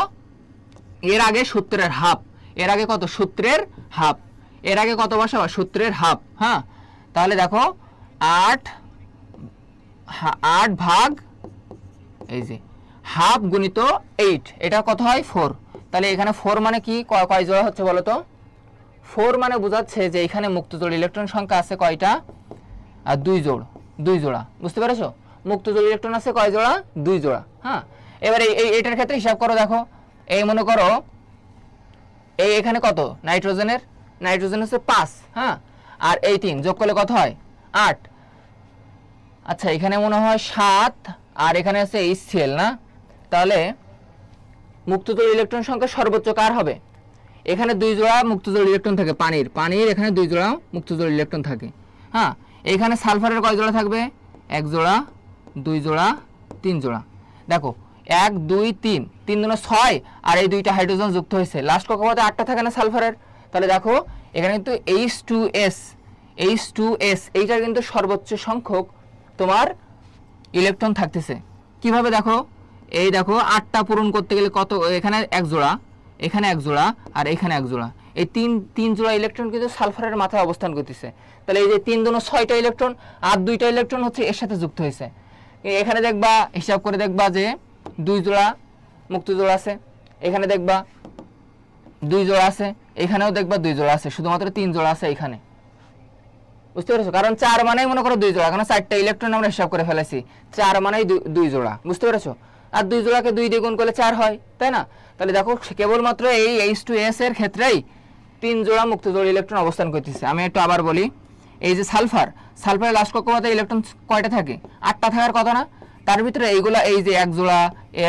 এর আগে সূত্রের হাফ, এর আগে কত? সূত্রের হাফ। এর আগে কত বসাবো? সূত্রের হাফ। হ্যাঁ, তাহলে দেখো 8 ভাগ এই যে হাফ গুণিত 8, এটা কত হয়? 4। তাহলে এখানে 4 মানে কি, কয় জোড়া হচ্ছে বলো তো? 4 মানে বোঝাচ্ছে যে এখানে মুক্ত জোড় ইলেকট্রন সংখ্যা আছে কয়টা? আর 2 জোড়া। বুঝতে পেরেছো? মুক্ত জোড় ইলেকট্রন আছে কয় জোড়া? 2 জোড়া। হ্যাঁ, এবারে এইটার ক্ষেত্রে হিসাব করো। দেখো এই মনে করো এই এখানে কত নাইট্রোজেনের? নাইট্রোজেন হচ্ছে 5। হ্যাঁ, আর এই 3 যোগ করলে কত হয়? 8। আচ্ছা এখানে মনে হয় 7, আর এখানে আছে HCl না? তাহলে মুক্তজোড় ইলেকট্রন সংখ্যা সর্বোচ্চ কার হবে? এখানে 2 জোড়া মুক্তজোড় ইলেকট্রন থাকে, পানির এখানে 2 জোড়া মুক্তজোড় ইলেকট্রন থাকে। হ্যাঁ, এখানে সালফারের কয় জোড়া থাকবে? 1 জোড়া, 2 জোড়া, 3 জোড়া। দেখো 1 2 3, 3 দুগুণে 6, আর এই 2টা হাইড্রোজেন যুক্ত হয়েছে। লাস্ট কক্ষপথে 8টা থাকে না সালফারের? তাহলে দেখো এখানে কিন্তু H2S এইটার কিন্তু সর্বোচ্চ সংখ্যক তোমার ইলেকট্রন থাকতেছে। কিভাবে দেখো, এই দেখো 8টা পূরণ করতে গেলে কত? এখানে 1 জোড়া, এখানে 1 জোড়া, আর এখানে 1 জোড়া, এই 3 জোড়া ইলেকট্রন কিন্তু সালফারের মাথায় অবস্থান করতেছে। তাহলে এই যে 3 দুগুণে 6টা ইলেকট্রন, আর 2টা ইলেকট্রন হচ্ছে এর সাথে যুক্ত হয়েছে। এখানে দেখবা, হিসাব করে দেখবা যে 2 জোড়া মুক্ত জোড়া আছে, এখানে দেখবা 2 জোড়া আছে, এখানেও দেখবা 2 জোড়া আছে, শুধুমাত্র 3 জোড়া আছে এখানে। বুঝতে পেরেছো? কারণ 4 মানেই মনে করো 2 জোড়া, কারণ 4টা ইলেকট্রন আমরা হিসাব করে ফেলেছি, 4 মানেই 2 জোড়া। বুঝতে পেরেছো? আর 2 জোড়াকে 2 দিয়ে গুণ করলে 4 হয়, তাই না? তাহলে দেখো কেবলমাত্র এই H2S এর ক্ষেত্রেই 3 জোড়া মুক্ত জোড় ইলেকট্রন অবস্থান করতেছে। আমি একটু আবার বলি, এই যে সালফারের লাস্ট কক্ষপথে ইলেকট্রন কয়টা থাকে? 8টা থাকার কথা না? তার ভিতরে এইগুলা, এই যে 1 জোড়া,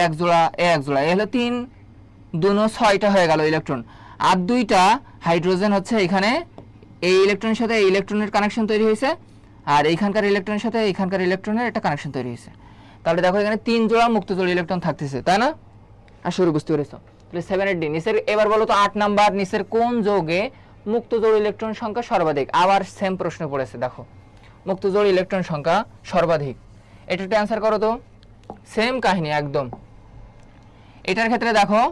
1 জোড়া, 1 জোড়া, এই হলো 3 দুনো 6টা হয়ে গেল ইলেকট্রন। আর 2টা হাইড্রোজেন হচ্ছে এখানে এই ইলেকট্রনের সাথে এই ইলেকট্রনের কানেকশন তৈরি হয়েছে, আর এইখানকার ইলেকট্রনের সাথে এইখানকার ইলেকট্রনের একটা কানেকশন তৈরি হয়েছে। তাহলে দেখো এখানে 3 জোড়া মুক্ত জোড় ইলেকট্রন থাকতেছে, তাই না? আর শুরু বুঝতে পেরেছো? তাহলে 7 ডি নিচের, এবার বলো তো 8 নাম্বার, নিচের কোন যৌগে মুক্ত জোড় ইলেকট্রন সংখ্যা সর্বাধিক? আবার সেম প্রশ্ন পড়েছে, দেখো মুক্ত জোড় ইলেকট্রন সংখ্যা সর্বাধিক, এটা একটু অ্যান্সার করো তো। সেম কাহিনী একদম। এটার ক্ষেত্রে দেখো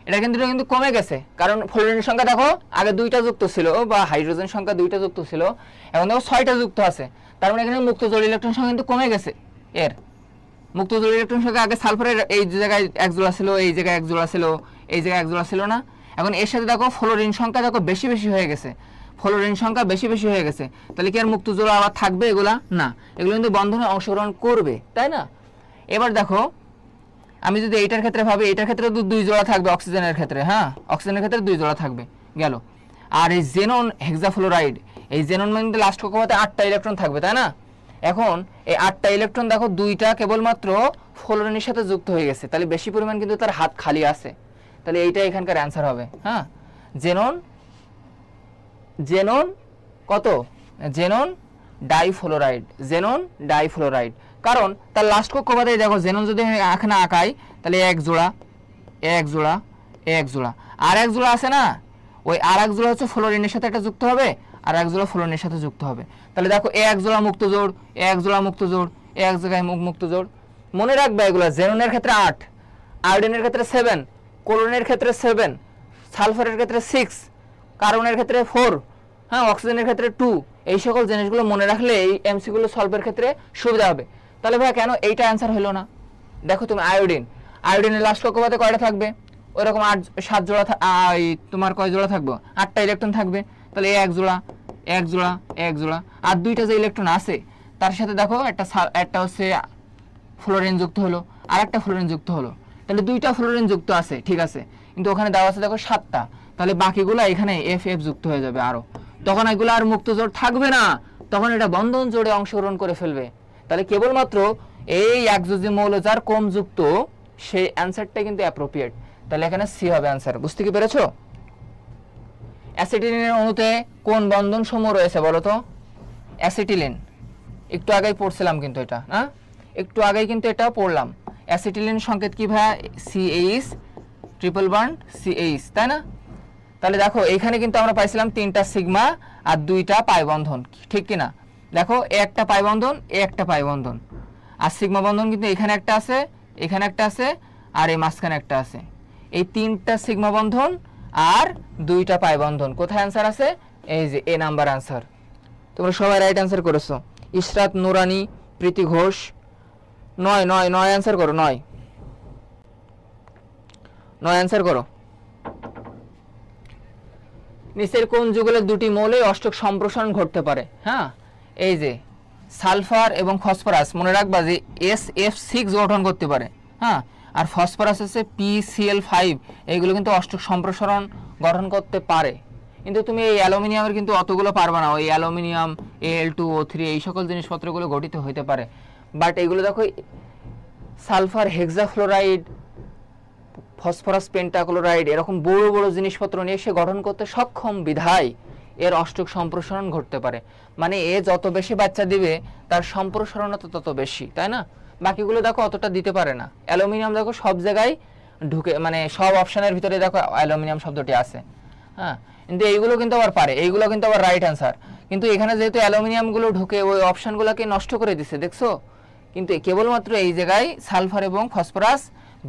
এটা কিন্তু কমে গেছে, কারণ ফ্লোরিনের সংখ্যা দেখো আগে 2টা যুক্ত ছিল বা হাইড্রোজেন সংখ্যা 2টা যুক্ত ছিল, এখন দেখো 6টা যুক্ত আছে। তার মানে এখানে মুক্ত জোড় ইলেকট্রন সংখ্যা কিন্তু কমে গেছে। এর মুক্ত জোড় ইলেকট্রন সংখ্যা আগে সালফারের এই জায়গায় এক জোড়া ছিল, এই জায়গায় এক জোড়া ছিল, এই জায়গায় এক জোড়া ছিল না? এখন এর সাথে দেখো ফ্লোরিন সংখ্যা দেখো বেশি বেশি হয়ে গেছে, ফ্লোরিন সংখ্যা বেশি বেশি হয়ে গেছে। তাহলে কি আর মুক্ত জোড় আবার থাকবে এগুলা? না, এগুলো কিন্তু বন্ধনে অংশগ্রহণ করবে, তাই না? এবার দেখো আমি যদি এইটার ক্ষেত্রে ভাবি, এটার ক্ষেত্রে তো 2 জোড়া থাকবে অক্সিজেনের ক্ষেত্রে, হ্যাঁ অক্সিজেনের ক্ষেত্রে 2 জোড়া থাকবে গেল। আর এই জেনন হেক্সাফ্লোরাইড, এই জেনন মানে লাস্ট কক্ষপথে 8টা ইলেকট্রন থাকবে, তাই না? এখন এই 8টা ইলেকট্রন দেখো 2টা কেবলমাত্র ফ্লোরিনের সাথে যুক্ত হয়ে গেছে, তাহলে বেশি পরিমাণ কিন্তু তার হাত খালি আছে। তাহলে এইটা এখানকার অ্যান্সার হবে, হ্যাঁ জেনন, জেনন কত? Xenon difluoride, xenon difluoride. কারণ তার লাস্ট কক্ষপথে দেখো জেনন যদি এখানে আঁকাই তাহলে এক জোড়া, এক জোড়া, এক জোড়া, আর এক জোড়া আছে না, ওই আর এক জোড়া হচ্ছে ফ্লোরিনের সাথে একটা যুক্ত হবে, আর এক জোড়া ফ্লোরিনের সাথে যুক্ত হবে। তাহলে দেখো এক জোড়া মুক্ত জোড়, এক জোড়া মুক্ত জোড়, এক জায়গায় মুক্ত জোড়। মনে রাখবে এগুলো, জেননের ক্ষেত্রে 8, আয়োডিনের ক্ষেত্রে 7, ক্লোরিনের ক্ষেত্রে 7, সালফারের ক্ষেত্রে 6, কার্বনের ক্ষেত্রে 4, হ্যাঁ অক্সিজেনের ক্ষেত্রে 2। এই সকল জিনিসগুলো মনে রাখলে এই এমসিগুলো সলভের ক্ষেত্রে সুবিধা হবে। তাহলে ভাই কেন এইটা অ্যান্সার হলো না? দেখো তুমি আয়োডিন, আয়োডিনের লাস্ট কক্ষপথে কয়টা থাকবে? ওইরকম 7 জোড়া, তোমার কয় জোড়া থাকবে? 8টা ইলেকট্রন থাকবে। তাহলে এক জোড়া, এক জোড়া, এক জোড়া, আর 2টা যে ইলেকট্রন আছে তার সাথে দেখো একটা হচ্ছে ফ্লোরিন যুক্ত হলো, আর একটা ফ্লোরিন যুক্ত হলো। তাহলে 2টা ফ্লোরিন যুক্ত আছে, ঠিক আছে, কিন্তু ওখানে দেওয়া আছে দেখো 7টা। তাহলে বাকিগুলো এখানে এফ এফ যুক্ত হয়ে যাবে আরো, তখন এগুলো আর মুক্ত জোড় থাকবে না, তখন এটা বন্ধন জোড়ে অংশগ্রহণ করে ফেলবে। তাহলে কেবলমাত্র এই একযোজী মৌল যার কম যুক্ত সেই অ্যান্সারটা কিন্তু অ্যাপ্রোপ্রিয়েট। তাহলে এখানে সি হবে অ্যান্সার। বুঝতে কি পেরেছো? অ্যাসিটিলিনের অণুতে কোন বন্ধন সমূহ রয়েছে বলো তো? অ্যাসিটিলিন একটু আগেই পড়ছিলাম কিন্তু এটা, হ্যাঁ একটু আগেই কিন্তু এটাও পড়লাম। অ্যাসিটিলিন সংকেত কি ভাই? CH ট্রিপল বন্ড CH, তাই না? তাহলে দেখো এখানে কিন্তু আমরা পাইছিলাম 3টা সিগমা আর 2টা পাই বন্ধন, ঠিক কি না? দেখো একটা পাই বন্ধন, একটা পাই বন্ধন, আর সিগমা বন্ধন কিন্তু এখানে একটা আছে, এখানে একটা আছে, আর এই মাঝখানে একটা আছে। এই 3টা সিগমা বন্ধন আর 2টা পাই বন্ধন। কোথায় অ্যান্সার আছে? এই যে এ নাম্বার অ্যান্সার। তোমরা সবাই রাইট অ্যান্সার করেছো। ইশরাত নুরানি, প্রীতি ঘোষ, 9 অ্যান্সার করো, 9 অ্যান্সার করো। নিচের কোন যুগলের 2টি মৌলে অষ্টক সম্প্রসারণ ঘটতে পারে? হ্যাঁ এই যে সালফার এবং ফসফরাস, মনে রাখবা যে SF6 গঠন করতে পারে, হ্যাঁ আর ফসফরাস আছে PCl5, এইগুলো কিন্তু অষ্টক সম্প্রসারণ গঠন করতে পারে। কিন্তু তুমি এই অ্যালুমিনিয়ামের কিন্তু অতগুলো পারবে না, ওই অ্যালুমিনিয়াম Al2O3 এই সকল জিনিসপত্রগুলো গঠিত হইতে পারে, বাট এইগুলো দেখো সালফার হেক্সাফ্লোরাইড, ফসফরাস পেন্টাক্লোরাইড এরকম বড় বড় জিনিসপত্র নিয়ে সে গঠন করতে সক্ষম বিধায় এর অষ্টক সম্প্রসারণ ঘটতে পারে। মানে এ যত বেশি বাচ্চা দিবে তার সম্প্রসারণতা তত বেশি, তাই না? বাকিগুলো দেখো অতটা দিতে পারে না। অ্যালুমিনিয়াম দেখো সব জায়গায় ঢুকে, মানে সব অপশনের ভিতরে দেখো অ্যালুমিনিয়াম শব্দটি আছে, হ্যাঁ কিন্তু এইগুলো কিন্তু আবার পারে, এইগুলো কিন্তু আবার রাইট অ্যান্সার। কিন্তু এখানে যেহেতু অ্যালুমিনিয়ামগুলো ঢুকে ওই অপশনগুলোকে নষ্ট করে দিচ্ছে, দেখছো? কিন্তু কেবলমাত্র এই জায়গায় সালফার এবং ফসফরাস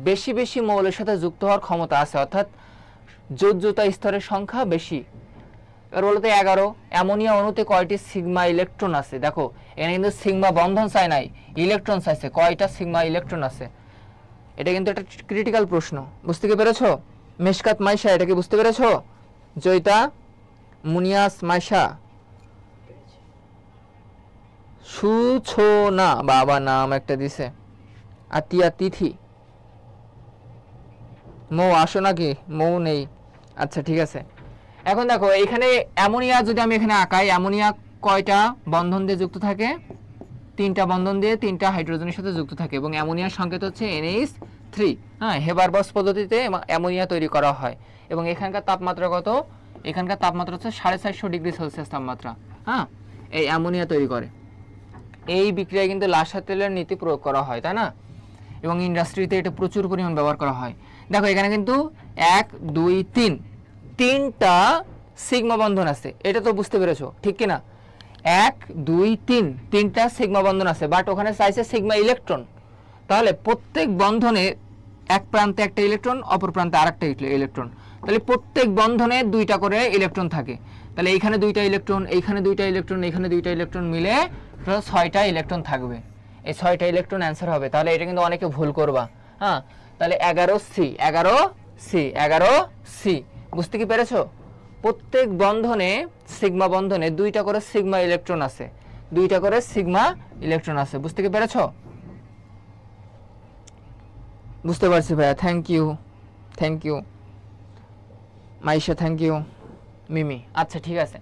বেশি বেশি মৌলের সাথে যুক্ত হওয়ার ক্ষমতা আছে, অর্থাৎ যোজ্যতা স্তরের সংখ্যা বেশি। এবার বলতে 11 অ্যামোনিয়া অণুতে কয়টি সিগমা ইলেকট্রন আছে? দেখো এখানে কিন্তু সিগমা বন্ধন চাই নাই, ইলেকট্রন চাইছে, কয়টা সিগমা ইলেকট্রন আছে। এটা কিন্তু একটা ক্রিটিক্যাল প্রশ্ন। বুঝতে কি পেরেছো? মেশকাত মাইশা, এটা কি বুঝতে পেরেছো? জয়িতা মুনিয়াস মাইশা, সুছোনা বাবা নাম একটা দিছে, আতিয়া তিথি, মৌ আসো নাকি? মৌ নেই, আচ্ছা ঠিক আছে। এখন দেখো এখানে অ্যামোনিয়া যদি আমি এখানে আঁকাই, অ্যামোনিয়া কয়টা বন্ধন দিয়ে যুক্ত থাকে? 3টা বন্ধন দিয়ে 3টা হাইড্রোজেনের সাথে যুক্ত থাকে, এবং অ্যামোনিয়ার সংকেত হচ্ছে NH3। হ্যাঁ হেবারবস পদ্ধতিতে অ্যামোনিয়া তৈরি করা হয়, এবং এখানকার তাপমাত্রা কত? এখানকার তাপমাত্রা হচ্ছে 450 ডিগ্রি সেলসিয়াস তাপমাত্রা। হ্যাঁ এই অ্যামোনিয়া তৈরি করে। এই বিক্রিয়ায় কিন্তু লাসা তেলের নীতি প্রয়োগ করা হয়, তাই না? এবং ইন্ডাস্ট্রিতে এটা প্রচুর পরিমাণ ব্যবহার করা হয়। দেখো এখানে কিন্তু 1 2 3 তিনটা সিগমা বন্ধন আছে, এটা তো বুঝতে পেরেছো ঠিক কিনা? 1 2 3 তিনটা সিগমা বন্ধন আছে, বাট ওখানে চাইছে সিগমা ইলেকট্রন। তাহলে প্রত্যেক বন্ধনে এক প্রান্তে একটা ইলেকট্রন, অপর প্রান্তে আরেকটা ইলেকট্রন। তাহলে প্রত্যেক বন্ধনে দুইটা করে ইলেকট্রন থাকে। তাহলে এইখানে দুইটা ইলেকট্রন, এইখানে দুইটা ইলেকট্রন, এইখানে দুইটা ইলেকট্রন মিলে 6টা ইলেকট্রন থাকবে। এই 6টা ইলেকট্রন অ্যান্সার হবে। তাহলে এটা কিন্তু অনেকে ভুল করবা। হ্যাঁ, তাহলে 11C বুঝতে কি পেরেছো? প্রত্যেক বন্ধনে সিগমা বন্ধনে দুইটা করে সিগমা ইলেকট্রন আছে, দুইটা করে সিগমা ইলেকট্রন আছে। বুঝতে কি পেরেছো? বুঝতে পারছি ভাইয়া, thank you Maisha, thank you Mimi. আচ্ছা ঠিক আছে।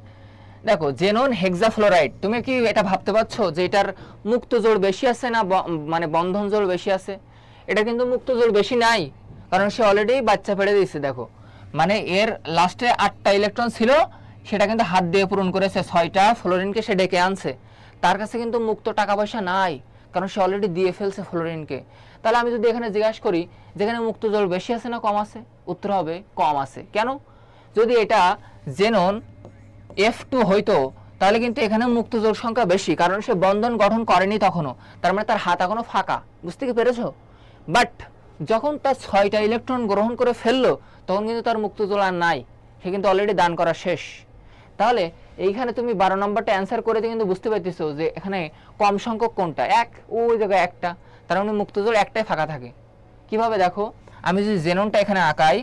দেখো জেনন হেক্সাফ্লোরাইড, তুমি কি এটা ভাবতে পারছো যে এটার মুক্ত জোড় বেশি আছে না মানে বন্ধন জোড় বেশি আছে? এটা কিন্তু মুক্ত জোড় বেশি নাই, কারণ সে অলরেডি বাচ্চা পেড়ে দিয়েছে। দেখো মানে এর লাস্টে 8টা ইলেকট্রন ছিল, সেটা কিন্তু হাত দিয়ে পূরণ করেছে, 6টা ফ্লোরিনকে সে ডেকে আনছে। তার কাছে কিন্তু মুক্ত টাকা পয়সা নাই, কারণ সে অলরেডি দিয়ে ফেলছে ফ্লোরিনকে। তাহলে আমি যদি এখানে জিজ্ঞাসা করি যেখানে মুক্ত জল বেশি আছে না কম আছে, উত্তর হবে কম আছে। কেন? যদি এটা জেনন F2 হইতো তাহলে কিন্তু এখানে মুক্ত জল সংখ্যা বেশি, কারণ সে বন্ধন গঠন করেনি তখনও, তার মানে তার হাত এখনো ফাঁকা। বুঝতে কি পেরেছো? বাট যখন তার 6টা ইলেকট্রন গ্রহণ করে ফেললো তখন কিন্তু তার মুক্ত জল আর নাই, সে কিন্তু অলরেডি দান করা শেষ। তাহলে এইখানে তুমি 12 নম্বরটা অ্যান্সার করে দিয়ে কিন্তু বুঝতে পারতেছো যে এখানে কম সংখ্যক কোনটা, এক ওই জায়গায় একটা, তার মানে মুক্ত জল একটাই ফাঁকা থাকে। কিভাবে দেখো, আমি যদি জেননটা এখানে আঁকাই,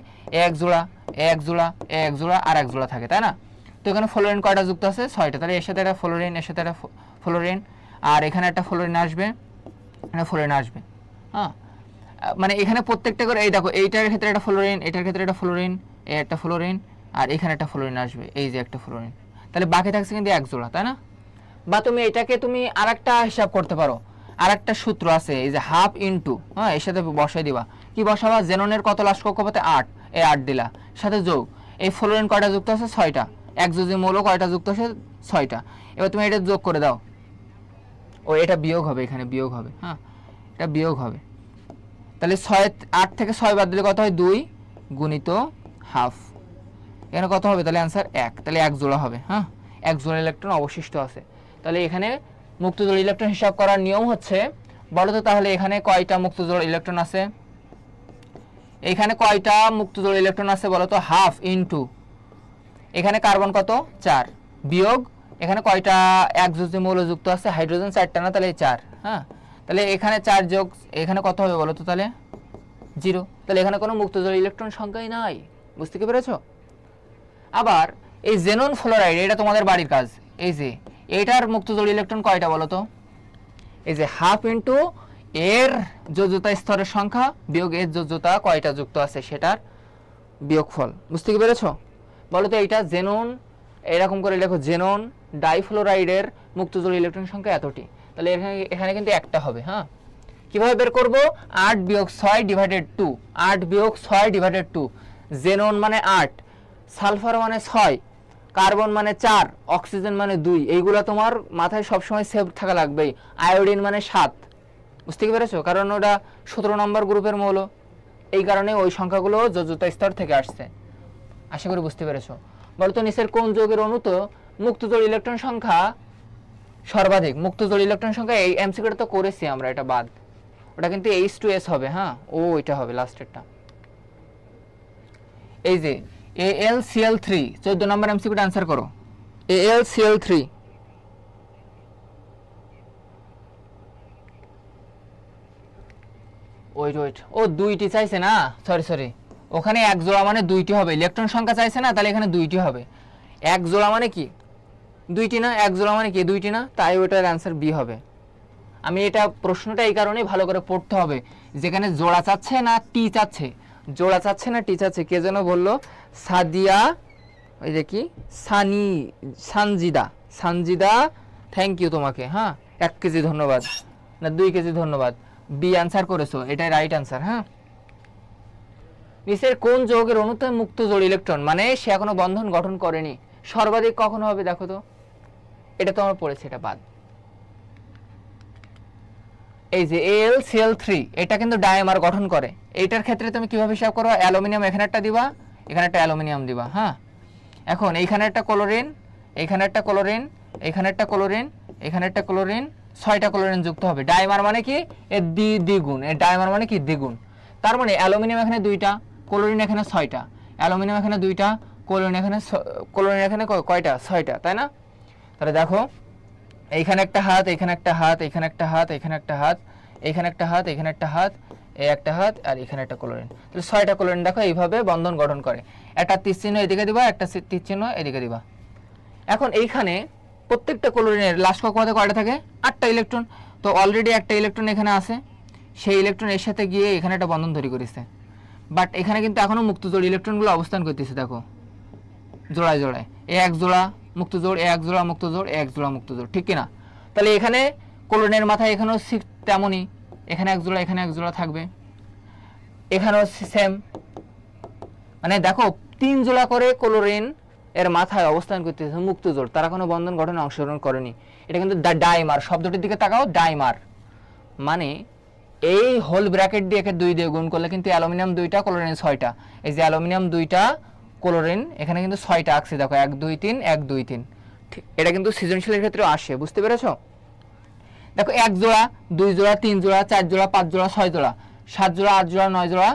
এক জোড়া এক জোড়া এক জোড়া আর এক জোড়া থাকে, তাই না? তো এখানে ফ্লোরিন কয়টা যুক্ত আছে? 6টা। তাহলে এর সাথে একটা ফ্লোরিন, এর সাথে একটা ফ্লোরিন, আর এখানে একটা ফ্লোরিন আসবে, এখানে ফ্লোরিন আসবে। হ্যাঁ, মানে এখানে প্রত্যেকটা করে, এই দেখো এইটার ক্ষেত্রে একটা ফ্লোরিন, এটার ক্ষেত্রে একটা ফ্লোরিন, এই একটা ফ্লোরিন, আর এখানে একটা ফ্লোরিন আসবে, এই যে একটা ফ্লোরিন। তাহলে বাকি থাকছে কিন্তু এক জোড়া, তাই না? বা তুমি এটাকে তুমি আরেকটা হিসাব করতে পারো, আরেকটা সূত্র আছে, এই যে হাফ ইনটু, হ্যাঁ, এর সাথে বসাই দিবা। কি বসাবা? জেননের কত লাস্ট কক্ষপথে 8, এই 8 দিলা, সাথে যোগ এই ফ্লোরিন কয়টা যুক্ত আছে? 6টা। এক যোজি মৌল কয়টা যুক্ত আছে? 6টা। এবার তুমি এটা যোগ করে দাও, ও এটা বিয়োগ হবে, এখানে বিয়োগ হবে। হ্যাঁ, এটা বিয়োগ হবে। তাহলে 8 থেকে 6 বাদ দিলে কত হয়? 2 গুণিত হাফ। এখানে কত হবে? তাহলে অ্যান্সার 1। তাহলে এক জোড়া হবে। হ্যাঁ, এক জোড়া ইলেকট্রন অবশিষ্ট আছে। তাহলে এখানে মুক্তজোড় ইলেকট্রন হিসাব করার নিয়ম হচ্ছে, বলো তো তাহলে এখানে কয়টা মুক্তজোড় ইলেকট্রন আছে? এখানে কয়টা মুক্তজোড় ইলেকট্রন আছে বলো তো? হাফ ইনটু এখানে কার্বন কত? 4 বিয়োগ এখানে কয়টা একযোজী মৌল যুক্ত আছে? হাইড্রোজেন 4টা না, তাহলে 4। হ্যাঁ, তাহলে এখানে 4 যোগ এখানে কত হবে বলো তো? তাহলে 0। তাহলে এখানে কোনো মুক্তজোড় ইলেকট্রন সংখ্যাই নাই। বুঝতে কি পেরেছো? আবার এই জেনন ফ্লোরাইড, এটা তোমাদের বাড়ির কাজ। এই যে এটার মুক্তজোড় ইলেকট্রন কয়টা বলো তো? এই যে হাফ ইনটু এর যোজ্যতা স্তরের সংখ্যা বিয়োগ এর যোজ্যতা কয়টা যুক্ত আছে সেটার বিয়োগফল। বুঝতে কি পেরেছো? বলো তো এইটা জেনন, এরকম করে লেখো, জেনন ডাইফ্লোরাইডের মুক্তজোড় ইলেকট্রন সংখ্যা এতটি। তাহলে এখানে কিন্তু একটা হবে। হ্যাঁ, কিভাবে বের করব? 8 বিয়োগ 6 ডিভাইডেড 2, 8 বিয়োগ 6 ডিভাইডেড 2। জেনন মানে 8, সালফার মানে 6, কার্বন মানে 4, অক্সিজেন মানে 2। এইগুলা তোমার মাথায় সবসময় সেভ থাকা লাগবেই। আয়োডিন মানে 7। বুঝতে পেরেছো? কারণ ওটা 17 নম্বর গ্রুপের মৌল, এই কারণে ওই সংখ্যাগুলো যোজ্যতা স্তর থেকে আসছে। আশা করি বুঝতে পেরেছো। বলতো নিচের কোন যৌগের অণুতে মুক্তজোড় ইলেকট্রন সংখ্যা সর্বাধিক? মুক্তজোড় ইলেকট্রন সংখ্যা, এই এমসিকিউটা তো করেছি আমরা, এটা বাদ, ওটা কিন্তু H2S হবে। হ্যাঁ, ও এটা হবে লাস্টেরটা। এই যে AlCl3, 14 নম্বর এমসিকিউটা आंसर করো। AlCl3 ওয়েট, ও দুইটি চাইছে না, সরি, ওখানে এক জোড়া মানে দুইটি হবে, ইলেকট্রন সংখ্যা চাইছে না, তাহলে এখানে দুইটি হবে। এক জোড়া মানে কি? দুইটি না, এক জোড়া মানে কি? দুইটি না, তাই ওটার অ্যান্সার বি হবে। আমি এটা প্রশ্নটা এই কারণেই ভালো করে পড়তে হবে, যেখানে জোড়া চাচ্ছে না টি চাচ্ছে, জোড়া চাচ্ছে না টি চাচ্ছে। কে যেন বললো? সাদিয়া, ওই যে কি সানজিদা, থ্যাংক ইউ তোমাকে। হ্যাঁ, 1 কেজি ধন্যবাদ, না 2 কেজি ধন্যবাদ। বি অ্যান্সার করেছো, এটাই রাইট অ্যান্সার। হ্যাঁ, নিচের কোন যৌগের অণুতে মুক্তজোড় ইলেকট্রন মানে সে এখনো বন্ধন গঠন করেনি সর্বাধিক কখন হবে? দেখো তো, এটা তো আমরা পড়েছি, এটা বাদ। এই যে AlCl3 এটা কিন্তু ডাইমার গঠন করে। এইটার ক্ষেত্রে তুমি কিভাবে হিসাব করো, অ্যালুমিনিয়াম এখানে একটা দিবা, এখানে একটা অ্যালুমিনিয়াম দিবা। হ্যাঁ, এখন এইখানে একটা ক্লোরিন, এইখানে একটা ক্লোরিন, এখানে একটা ক্লোরিন, এখানে একটা ক্লোরিন, 6টা ক্লোরিন যুক্ত হবে। ডাইমার মানে কি, এর দ্বিগুণ। এর ডাইমার মানে কি, দ্বিগুণ। তার মানে অ্যালুমিনিয়াম এখানে 2টা, ক্লোরিন এখানে 6টা, অ্যালুমিনিয়াম এখানে 2টা, ক্লোরিন এখানে কয়টা, 6টা, তাই না? তাহলে দেখো এইখানে একটা হাত, এখানে একটা হাত, এখানে একটা হাত, এখানে একটা হাত, এখানে একটা হাত, এখানে একটা হাত, এই একটা হাত, আর এখানে একটা ক্লোরিন। তাহলে 6টা ক্লোরিন দেখো এইভাবে বন্ধন গঠন করে। একটা তীর চিহ্ন এদিকে দিবা, একটা তীর চিহ্ন এদিকে দিবা। এখন এইখানে প্রত্যেকটা ক্লোরিনের লাস্ট কক্ষপথে কয়টা থাকে, 8টা ইলেকট্রন। তো অলরেডি একটা ইলেকট্রন এখানে আছে, সেই ইলেকট্রন এর সাথে গিয়ে এখানে একটা বন্ধন তৈরি করেছে। বাট এখানে কিন্তু এখনো মুক্তজোড় ইলেকট্রনগুলো অবস্থান করতেছে, দেখো জোড়ায় জোড়ায়, এক জোড়া মুক্তজোড়, এক জোড়া মুক্তজোড়, এক জোড়া মুক্তজোড়, ঠিক কিনা? তাহলে এখানে ক্লোরিনের মাথায় এখানেও ঠিক তেমনই, এখানে এক জোড়া, এখানে এক জোড়া থাকবে, এখানেও সেম। মানে দেখো 3 জোড়া করে ক্লোরিন এর মাথায় অবস্থান করতেছে মুক্তজোড়, তারা কোনো বন্ধন গঠনে অংশগ্রহণ করেনি। এটা কিন্তু ডাইমার শব্দটির দিকে তাকাও, ডাইমার মানে এই হোল ব্র্যাকেট দিয়ে 2 দিয়ে গুণ করলে কিন্তু অ্যালুমিনিয়াম 2টা, ক্লোরিন 6টা। এই যে অ্যালুমিনিয়াম 2টা, ক্লোরিন এখানে কিন্তু 6টা আছে, দেখো 1 2 3 1 2 3। ঠিক, এটা কিন্তু সৃজনশীলের ক্ষেত্রে আসে, বুঝতে পেরেছো? দেখো 1 জোড়া, 2 জোড়া, 3 জোড়া, 4 জোড়া, 5 জোড়া, 6 জোড়া, 7 জোড়া, 8 জোড়া, 9 জোড়া,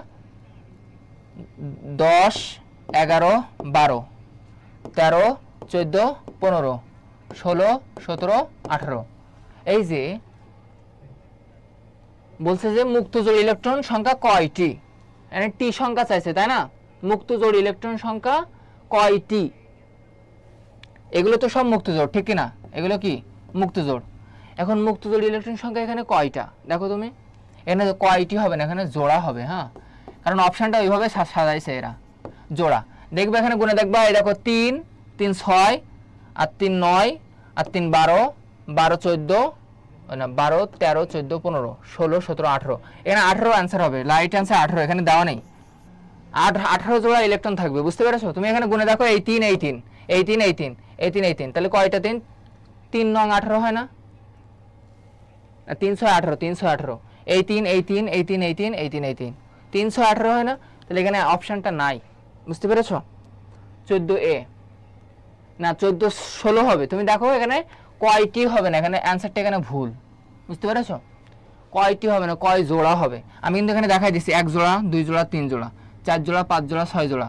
10 11 12 13 14 15 16 17 18। এই যে বলছে যে মুক্তজোড় ইলেকট্রন সংখ্যা কয়টি, মানে টি সংখ্যা চাইছে, তাই না? মুক্তজোড় ইলেকট্রন সংখ্যা কয়টি, এগুলো তো সব মুক্তজোড়, ঠিক কিনা? এগুলো কি মুক্তজোড়। এখন মুক্তজোড় ইলেকট্রন সংখ্যা এখানে কয়টা, দেখো তুমি, এখানে কয়টি হবে না, এখানে জোড়া হবে। হ্যাঁ, কারণ অপশানটা ওইভাবে সাজাইছে এরা, জোড়া। দেখবে এখানে গুণে দেখবা, এই দেখো 3 3 6 আর 3 9 আর 3 12 12 14 না 12 13 14 15 16 17 18। এখানে 18 অ্যান্সার হবে, রাইট অ্যান্সার 18, এখানে দেওয়া নেই। 18 জোড়া ইলেকট্রন থাকবে, বুঝতে পেরেছো? তুমি এখানে গুণে দেখো, এই 3 এই 3 এই 3 এই 3 এই 3 এই 3, তাহলে কয়টা 3 3 নং 18 হয় না? 318 318, এই 3 এই 3 এই 3 এই 3 এই 3 এই 3 318 হয় না? তাহলে এখানে অপশনটা নাই, বুঝতে পেরেছো? 14A না 14 16 হবে। তুমি দেখো এখানে কয়টি হবে না, এখানে অ্যান্সারটা এখানে ভুল, বুঝতে পেরেছো? কয়টি হবে না, কয় জোড়া হবে। আমি কিন্তু এখানে দেখাই দিচ্ছি 1 জোড়া 2 জোড়া 3 জোড়া 4 জোড়া 5 জোড়া 6 জোড়া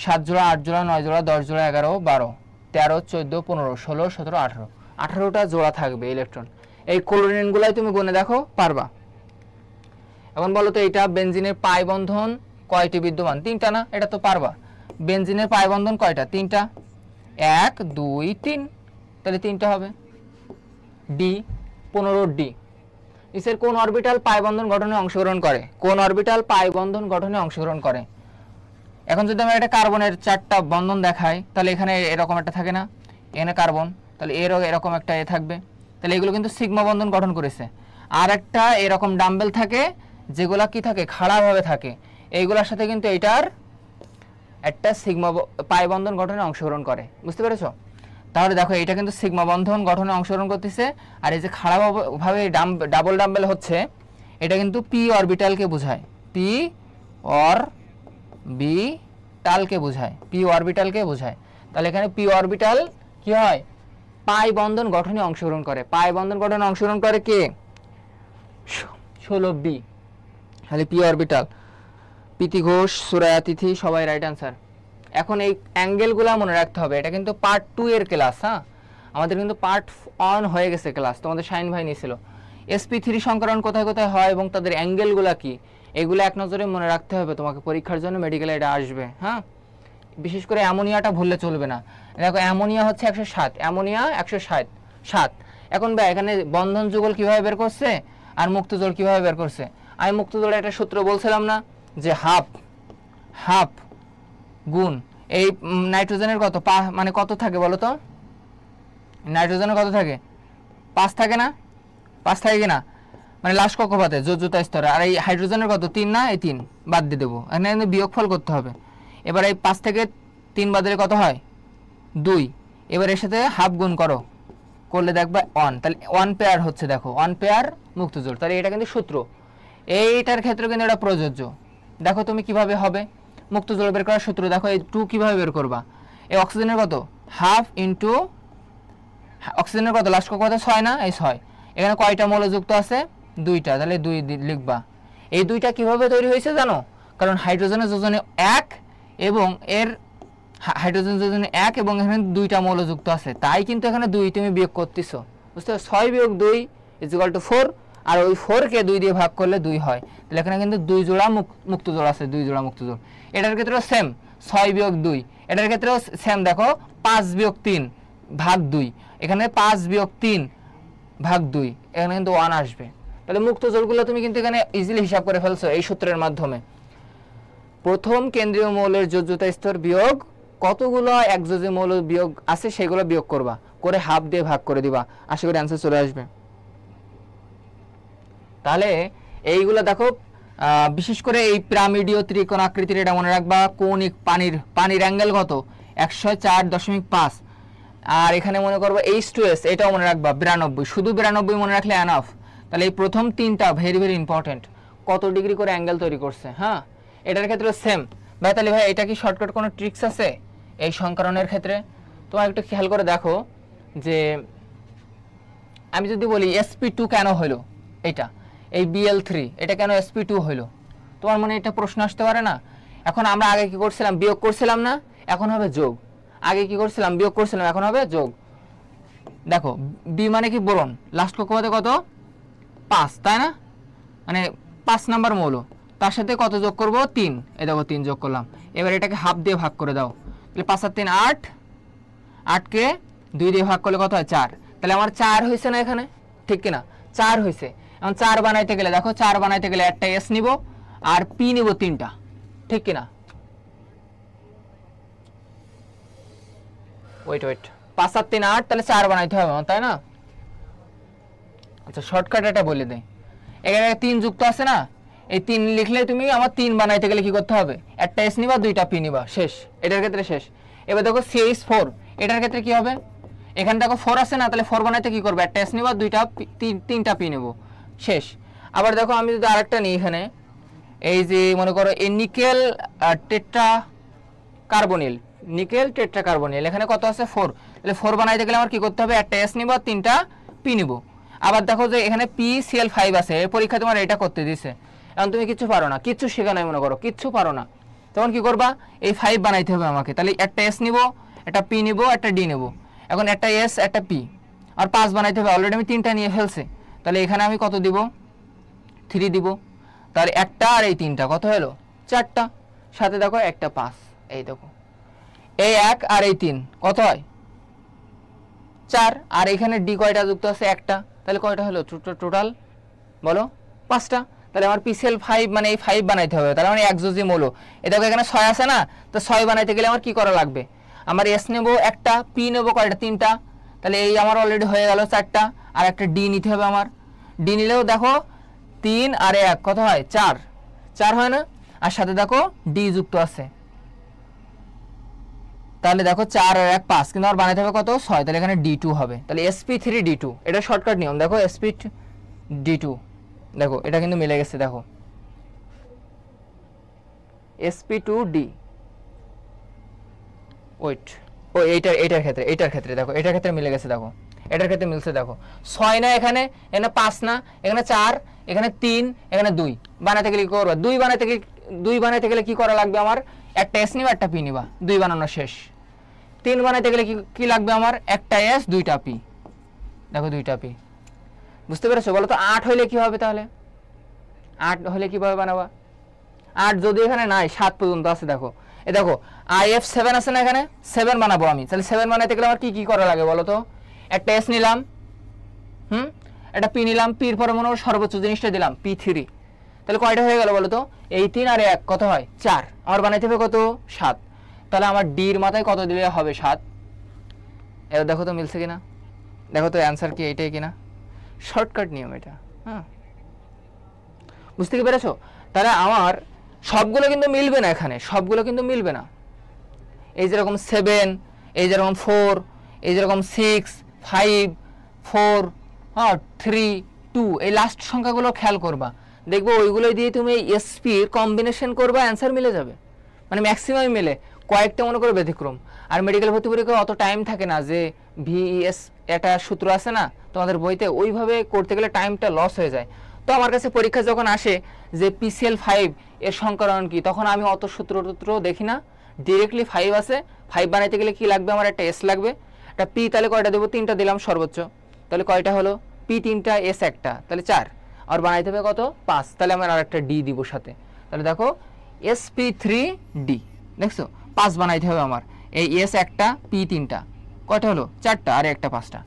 7 জোড়া 8 জোড়া 9 জোড়া 10 জোড়া 11 12 13 14 15 16 17 18, 18টা জোড়া থাকবে ইলেকট্রন। এই ক্লোরিনগুলাই তুমি গুণে দেখো, পারবা। এখন বলো তো, এটা বেনজিনের পাই বন্ধন কয়টি বিদ্যমান, 3টা না? এটা তো পারবা। বেনজিনের পাই বন্ধন কয়টা, 3টা, 1 2 3, তাহলে 3টা হবে। ডি 15D, নিচের কোন অরবিটাল পাই বন্ধন গঠনে অংশগ্রহণ করে, কোন অরবিটাল পাই বন্ধন গঠনে অংশগ্রহণ করে? এখন যদি আমরা একটা কার্বনের 4টা বন্ধন দেখাই, তাহলে এখানে এরকম একটা থাকে না, এখানে কার্বন, তাহলে এরকম একটা এ থাকবে, তাহলে এগুলো কিন্তু সিগমা বন্ধন গঠন করেছে। আর একটা এরকম ডাম্বেল থাকে, যেগুলা কি থাকে, খাড়াভাবে থাকে, এইগুলোর সাথে কিন্তু এটার একটা সিগমা পাই বন্ধন গঠনে অংশগ্রহণ করে, বুঝতে পেরেছো? তাহলে দেখো এটা কিন্তু সিগমা বন্ধন গঠনে অংশগ্রহণ করতেছে, আর এই যে খাড়াভাবে ডাবল ডাম্বেল হচ্ছে, এটা কিন্তু পি অরবিটালকে বোঝায়, পি অরবিটালকে বোঝায়, পি অরবিটালকে বোঝায়। তাহলে এখানে পি অরবিটাল কি হয়, পাই বন্ধন গঠনে অংশগ্রহণ করে। পাই বন্ধন গঠনে অংশগ্রহণ করে কে, 16B, তাহলে পি অরবিটাল। প্রীতি ঘোষ, সুরায়া তিথি, সবাই রাইট আনসার। এখন এই অ্যাঙ্গেলগুলো মনে রাখতে হবে, এটা কিন্তু পার্ট 2 এর ক্লাস। হ্যাঁ, আমাদের কিন্তু পার্ট 1 হয়ে গেছে ক্লাস, তোমাদের শাইন ভাই নিয়েছিল। sp3 সংকরণ কোথায় কোথায় হয় এবং তাদের অ্যাঙ্গেলগুলো কি, এগুলো এক নজরে মনে রাখতে হবে তোমাকে, পরীক্ষার জন্য মেডিকেলে এটা আসবে। হ্যাঁ, বিশেষ করে অ্যামোনিয়াটা ভুললে চলবে না। দেখো অ্যামোনিয়া হচ্ছে 160, অ্যামোনিয়া 160। এখন ভাই এখানে বন্ধন যুগল কিভাবে বের করছে আর মুক্তজোড় কিভাবে বের করছে? আমি মুক্তজোড়ের একটা সূত্র বলছিলাম না, যে হাফ গুণ এই নাইট্রোজেনের কত, মানে কত থাকে বলো তো, নাইট্রোজেনের কত থাকে, 5 থাকে না, 5 থাকে কিনা, মানে লাস্ট কক্ষপথে যোজ্যতা স্তরে। আর এই হাইড্রোজেনের কত, 3 না, এই 3 বাদ দিয়ে দেবো, এখানে বিয়োগফল করতে হবে। এবার এই 5 থেকে 3 বাদ দিলে কত হয়, 2। এবার এর সাথে হাফ গুণ করো, করলে দেখবা 1, তাহলে 1 পেয়ার হচ্ছে, দেখো 1 পেয়ার মুক্ত জোড়, তাহলে এটা কিন্তু সূত্র, এইটার ক্ষেত্রে কিন্তু এটা প্রযোজ্য। দেখো তুমি কিভাবে হবে মুক্ত জোড় বের করার সূত্র, দেখো এই 2 কিভাবে বের করবা, এই অক্সিজেনের কত হাফ ইন্টু অক্সিজেনের কত লাস্ট কত 6 না, এই 6, এখানে কয়টা মৌল যুক্ত আছে 2টা, তাহলে 2 লিখবা। এই 2টা কিভাবে তৈরি হয়েছে জানো, কারণ হাইড্রোজেনের যোজনে 1 এবং এর হাইড্রোজেন যোজনে 1 এবং এখানে 2টা মৌল যুক্ত আছে, তাই কিন্তু এখানে 2 তুমি বিয়োগ করতেছো, বুঝতে পারছো, 6 বিয়োগ 2 = 4, আর ওই 4 কে 2 দিয়ে ভাগ করলে 2 হয়, তাহলে এখানে কিন্তু 2 জোড়া মুক্ত জোড় আছে, 2 জোড়া মুক্ত জোড়। এটার ক্ষেত্রেও সেম 6 বিয়োগ 2, এটার ক্ষেত্রেও সেম, দেখো 5 বিয়োগ 3 ভাগ 2, এখানে 5 বিয়োগ 3 ভাগ 2, এখানে কিন্তু 1 আসবে। তাহলে মুক্ত জোড়গুলো তুমি কিন্তু এখানে ইজিলি হিসাব করে ফেলছো এই সূত্রের মাধ্যমে। প্রথম কেন্দ্রীয় মৌলের যোজ্যতা স্তর বিয়োগ কতগুলো একযোজী মৌল বিয়োগ আছে সেগুলো বিয়োগ করবা, করে হাফ দিয়ে ভাগ করে দিবা, আশা করি অ্যান্সার চলে আসবে। তাহলে এইগুলো দেখো বিশেষ করে এই পিরামিডীয় ত্রিকোণ আকৃতির, এটা মনে রাখবা, কৌণিক পানির অ্যাঙ্গেল কত 104.5, আর এখানে মনে করবো H2S, এটাও মনে রাখবা 92, শুধু 92 মনে রাখলে এনাফ। তাহলে এই প্রথম 3টা ভেরি ভেরি ইম্পর্টেন্ট, কত ডিগ্রি করে অ্যাঙ্গেল তৈরি করছে। হ্যাঁ, এটার ক্ষেত্রে সেম ভাই। তাহলে ভাই এটা কি শর্টকাট কোনো ট্রিক্স আছে এই সংকরণের ক্ষেত্রে? তোমার একটু খেয়াল করে দেখো যে আমি যদি বলি sp2 কেন হলো, এটা এই Bl3 এটা কেন sp2 হলো, তোমার মনে এটা প্রশ্ন আসতে পারে না? এখন আমরা আগে কি করছিলাম, বিয়োগ করছিলাম না, এখন হবে যোগ। আগে কি করছিলাম, বিয়োগ করছিলাম, এখন হবে যোগ। দেখো বি মানে কি বোরন, লাস্ট কক্ষপথে কত 5, তাই না, মানে 5 নাম্বার মৌল, তার সাথে কত যোগ করব 3, এই দেখো 3 যোগ করলাম। এবার এটাকে হাফ দিয়ে ভাগ করে দাও, তাহলে 5 আর 3 8, 8 কে 2 দিয়ে ভাগ করলে কত হয় 4, তাহলে আমার 4 হয়েছে না এখানে, ঠিক কিনা 4 হয়েছে। এখন 4 বানাইতে গেলে দেখো 4 বানাইতে গেলে একটা S নিব আর P নিব 3টা, ঠিক কিনা, ওয়েট 5 আর 3 8, তাহলে 4 বানাইতে হবে, তাই না? আচ্ছা শর্টকাট এটা বলে দেই, এখানে 3 যুক্ত আছে না, এই 3 লিখলে তুমি আমার 3 বানাইতে গেলে কি করতে হবে, একটা S নিবা 2টা P নিবা, শেষ, এটার ক্ষেত্রে শেষ। এবার দেখো CH4, এটার ক্ষেত্রে কি হবে, এখানে দেখো 4 আছে না, তাহলে 4 বানাইতে কি করবে, একটা S নিবা 3টা P নেব, শেষ। আবার দেখো আমি যদি আরেকটা নিই, এখানে এই যে মনে করো এই নিকেল টেট্রাকার্বনিল, নিকেল টেট্রাকার্বনিল, এখানে কত আছে 4, তাহলে 4 বানাইতে গেলে আমার কি করতে হবে, একটা S নিব 3টা P নিব। আবার দেখো যে এখানে PCl5 আছে, এই পরীক্ষা তোমার এটা করতে দিছে, এখন তুমি কিছু পারো না, কিচ্ছু শেখা নাই, মনে করো কিচ্ছু পারো না, তখন কি করবা, এই 5 বানাইতে হবে আমাকে, তাহলে একটা S নিব, একটা P নিব, একটা D নেব, এখন একটা S একটা P আর 5 বানাইতে হবে, অলরেডি আমি 3টা নিয়ে ফেলছি, তাহলে এখানে আমি কত দিব 3 দিব, তাহলে একটা আর এই 3টা কত হলো 4টা, সাথে দেখো একটা 5, এই দেখো এই 1 আর এই 3 কত হয় 4, আর এখানে D কয়টা যুক্ত আছে একটা, তাহলে কয়টা হলো টোটাল বলো 5টা। তাহলে আমার PCl5 মানে এই 5 বানাইতে হবে, তাহলে মানে একযোজী মৌল, এই দেখো এখানে 6 আছে না, তো 6 বানাইতে গেলে আমার কি করা লাগবে, আমার S নেব একটা, P নেব কয়টা 3টা, তাহলে এই আমার অলরেডি হয়ে গেল 4টা, আর একটা D নিতে হবে আমার, D নিলেও দেখো 3 আর 1 কত হয় 4, 4 হয় না, আর সাথে দেখো D যুক্ত আছে, তাহলে দেখো 4 আর 1 5, কিন্তু আমার বানাইতে হবে কত 6, তাহলে এখানে D2 হবে, তাহলে sp3d2, এটা শর্টকাট নিয়ম। দেখো sp2d2, দেখো এটা কিন্তু মিলে গেছে, দেখো sp2d, ওয়েট ও এইটার ক্ষেত্রে দেখো এটার ক্ষেত্রে মিলে গেছে, দেখো এটার ক্ষেত্রে মিলছে, দেখো 6 না এখানে 5 না, এখানে 4, এখানে 3, এখানে 2, বানাতে গেলে কি করবা, 2 বানাইতে গেলে কি করা লাগবে, আমার একটা S নিবা একটা P নিবা, 2 বানানো শেষ। 3 বানাইতে গেলে কি লাগবে, আমার একটা S 2টা P, দেখো 2টা P, বুঝতে পেরেছো? বলো তো 8 হইলে কি হবে, তাহলে 8 হলে কিভাবে বানাবা, 8 যদি এখানে নাই 7 পর্যন্ত আছে, দেখো এই দেখো IF7 আছে না, এখানে 7 বানাবো আমি, তাহলে 7 বানাইতে গেলে আমার কি করা লাগে বলো তো, একটা S নিলাম, একটা P নিলাম, Pর পরে মনে সর্বোচ্চ জিনিসটা দিলাম P3, তাহলে কয়টা হয়ে গেল বলো তো, এই 3 আর 1 কত হয় 4, আমার বানাইতে হবে কত 7, তাহলে আমার D এর মাথায় কত দিলে হবে 7, এবার দেখো তো মিলছে কিনা, দেখো তো অ্যান্সার কি এইটাই কিনা, শর্টকাট নিয়ম এটা। হ্যাঁ, বুঝতে কি পেরেছো? তাহলে আমার সবগুলো কিন্তু মিলবে না, এখানে সবগুলো কিন্তু মিলবে না, এই যেরকম 7, এই যেরকম 4, এই যেরকম 6 5, 4, হ্যাঁ 3, 2, এই লাস্ট সংখ্যাগুলো খেয়াল করবা, দেখবো ওইগুলো দিয়ে তুমি এসপির কম্বিনেশন করবা, অ্যান্সার মিলে যাবে, মানে ম্যাক্সিমাম মিলে, কয়েকটা মনে করো ব্যতিক্রম। আর মেডিকেল ভর্তি পরীক্ষায় অত টাইম থাকে না, যে ভিএস একটা সূত্র আছে না তোমাদের বইতে, ওইভাবে করতে গেলে টাইমটা লস হয়ে যায়। তো আমার কাছে পরীক্ষা যখন আসে যে PCL5 এর সংকরণ কি, তখন আমি অত সূত্র দেখি না, ডিরেক্টলি 5 আছে, 5 বানাইতে গেলে কি লাগবে আমার, একটা এস লাগবে, একটা পি, তাহলে কয়টা দেবো, 3টা দিলাম সর্বোচ্চ, তাহলে কয়টা হলো, পি 3টা, এস একটা, তাহলে 4, আর বানাইতে হবে কত, 5, তাহলে আমার আর একটা ডি দিব সাথে, তাহলে দেখো SP3D, দেখছো 5 বানাইতে হবে আমার, এই এস একটা, পি 3টা, কয়টা হলো, 4টা, আর একটা 5টা।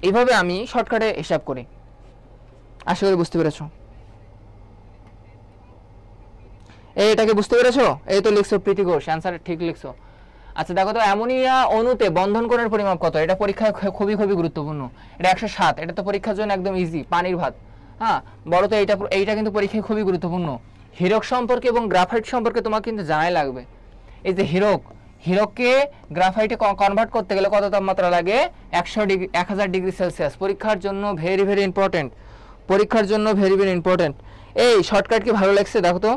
এইভাবে আমি শর্টকাটে হিসাব করি। আশা করি বুঝতে পেরেছো। এটাকে বুঝতে পেরেছো? এই তো লিখছো প্রীতি ঘোষ, অ্যান্সার ঠিক লিখছো। আচ্ছা দেখো তো, অ্যামোনিয়া অণুতে বন্ধন কোণের পরিমাপ কত? এটা পরীক্ষায় খুবই গুরুত্বপূর্ণ। এটা 107, এটা তো পরীক্ষার জন্য একদম ইজি, পানির ভাত। হ্যাঁ বলো তো, এইটা কিন্তু পরীক্ষায় খুবই গুরুত্বপূর্ণ। হীরক সম্পর্কে এবং গ্রাফাইট সম্পর্কে তোমার কিন্তু জানাই লাগবে। এই যে হীরককে গ্রাফাইটে কনভার্ট করতে গেলে কত তাপমাত্রা লাগে, 1000 ডিগ্রি সেলসিয়াস। পরীক্ষার জন্য ভেরি ইম্পর্টেন্ট, পরীক্ষার জন্য ভেরি ইম্পর্টেন্ট। এই শর্টকাট কি ভালো লাগছে দেখো তো,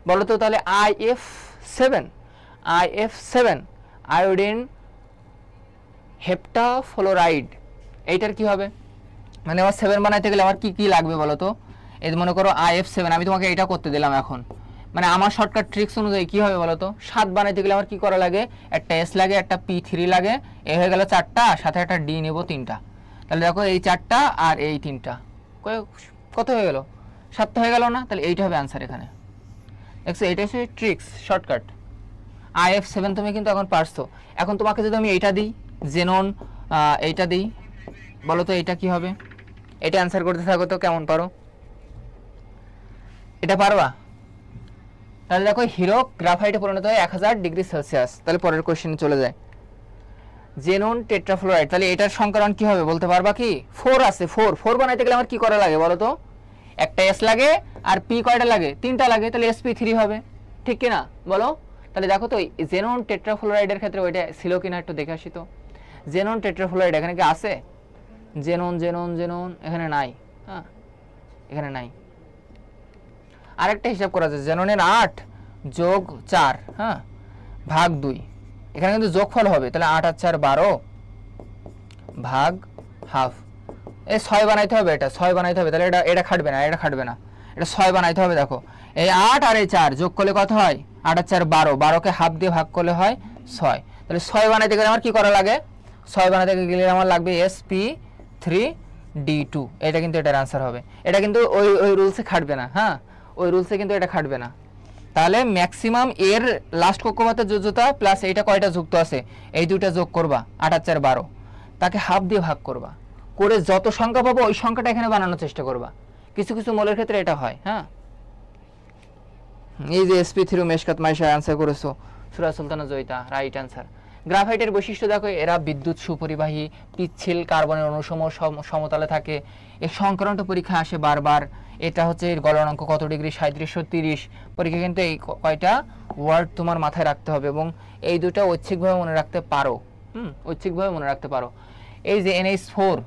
বলো তো তাহলে IF7 আয়োডিন হেপ্টাফ্লোরাইড, এইটার কি হবে, মানে আমার 7 বানাইতে গেলে আমার কি লাগবে বলো তো। এই মনে করো IF7, আমি তোমাকে এটা করতে দিলাম এখন, মানে আমার শর্টকাট ট্রিক্স অনুযায়ী কি হবে বলো তো, 7 বানাইতে গেলে আমার কি করা লাগে, একটা এস লাগে, একটা P3 লাগে, এ হয়ে গেল 4টা, সাথে একটা ডি নেব 3টা, তাহলে দেখো এই 4টা আর এই 3টা কত হয়ে গেল, 7টা হয়ে গেল না, তাহলে এইটা হবে অ্যান্সার এখানে। দেখছো, এটা হচ্ছে ট্রিক্স, শর্টকাট। IF7 তুমি কিন্তু এখন পারছো। এখন তোমাকে যদি আমি এইটা দিই, জেনন এইটা দিই, বলো তো এটা কি হবে, এটা অ্যান্সার করতে থাকো তো, কেমন পারো, এটা পারবা? তাহলে দেখো হীরক গ্রাফাইটে পরিণত হয় 1000 ডিগ্রি সেলসিয়াস। তাহলে পরের কোশ্চেনে চলে যায়, জেনন টেট্রাফ্লোরাইড, তাহলে এটার সংকরণ কি হবে বলতে পারবা কি? 4 আছে, 4 বানাইতে গেলে আমার কি করা লাগে বলো তো, একটা এস লাগে, আর পি কয়টা লাগে, 3টা লাগে, তাহলে SP3 হবে, ঠিক কিনা বলো? তাহলে দেখো তো জেনন টেট্রাফ্লোরাইডের ক্ষেত্রে ওইটা ছিল কিনা একটু দেখে আসি তো। জেনন টেট্রাফ্লোরাইড এখানে কি আছে? জেনন এখানে নাই, হ্যাঁ এখানে নাই। আরেকটা হিসাব করা যায়, জেননের 8 যোগ 4, হ্যাঁ ভাগ 2, এখানে কিন্তু যোগফল হবে, তাহলে 8 আর 4 12 ভাগ হাফ, এই 6 বানাইতে হবে, এটা 6 বানাইতে হবে, তাহলে এটা খাটবে না, এটা 6 বানাইতে হবে। দেখো এই 8 আর এই 4 যোগ করলে কত হয়, 8 আর 4 12কে হাফ দিয়ে ভাগ করলে হয় 6, তাহলে 6 বানাইতে গেলে আমার কি করা লাগে, 6 বানাইতে গেলে আমার লাগবে SP3D2, এটা কিন্তু এটার আনসার হবে। এটা কিন্তু ওই রুলসে খাটবে না, হ্যাঁ ওই রুলসে কিন্তু এটা খাটবে না। তাহলে ম্যাক্সিমাম এর লাস্ট কক্ষপথের যোজ্যতা প্লাস এইটা কয়টা যুক্ত আছে, এই দুইটা যোগ করবা, 8 আর 4 12, তাকে হাফ দিয়ে ভাগ করবা, করে যত সংখ্যা পাবো ওই সংখ্যাটা এখানে বানানোর চেষ্টা করবা। কিছু মৌলের ক্ষেত্রে এটা হয়, হ্যাঁ। এই যে SP3 মেশকাত মাইশা অ্যান্সার করেছো, সুরা সুলতানা জয়িতা, রাইট অ্যান্সার। গ্রাফাইটের বৈশিষ্ট্য দেখো, এরা বিদ্যুৎ সুপরিবাহী, পিচ্ছিল কার্বনের অণুসমূহ সমতলে থাকে। এর সংকরণটা পরীক্ষা আসে বারবার। এটা হচ্ছে এর গলনাঙ্ক কত ডিগ্রি, 3730। পরীক্ষা কিন্তু এই কয়টা ওয়ার্ড তোমার মাথায় রাখতে হবে, এবং এই দুটো ঐচ্ছিকভাবে মনে রাখতে পারো, ঐচ্ছিকভাবে মনে রাখতে পারো। এই যে NH4,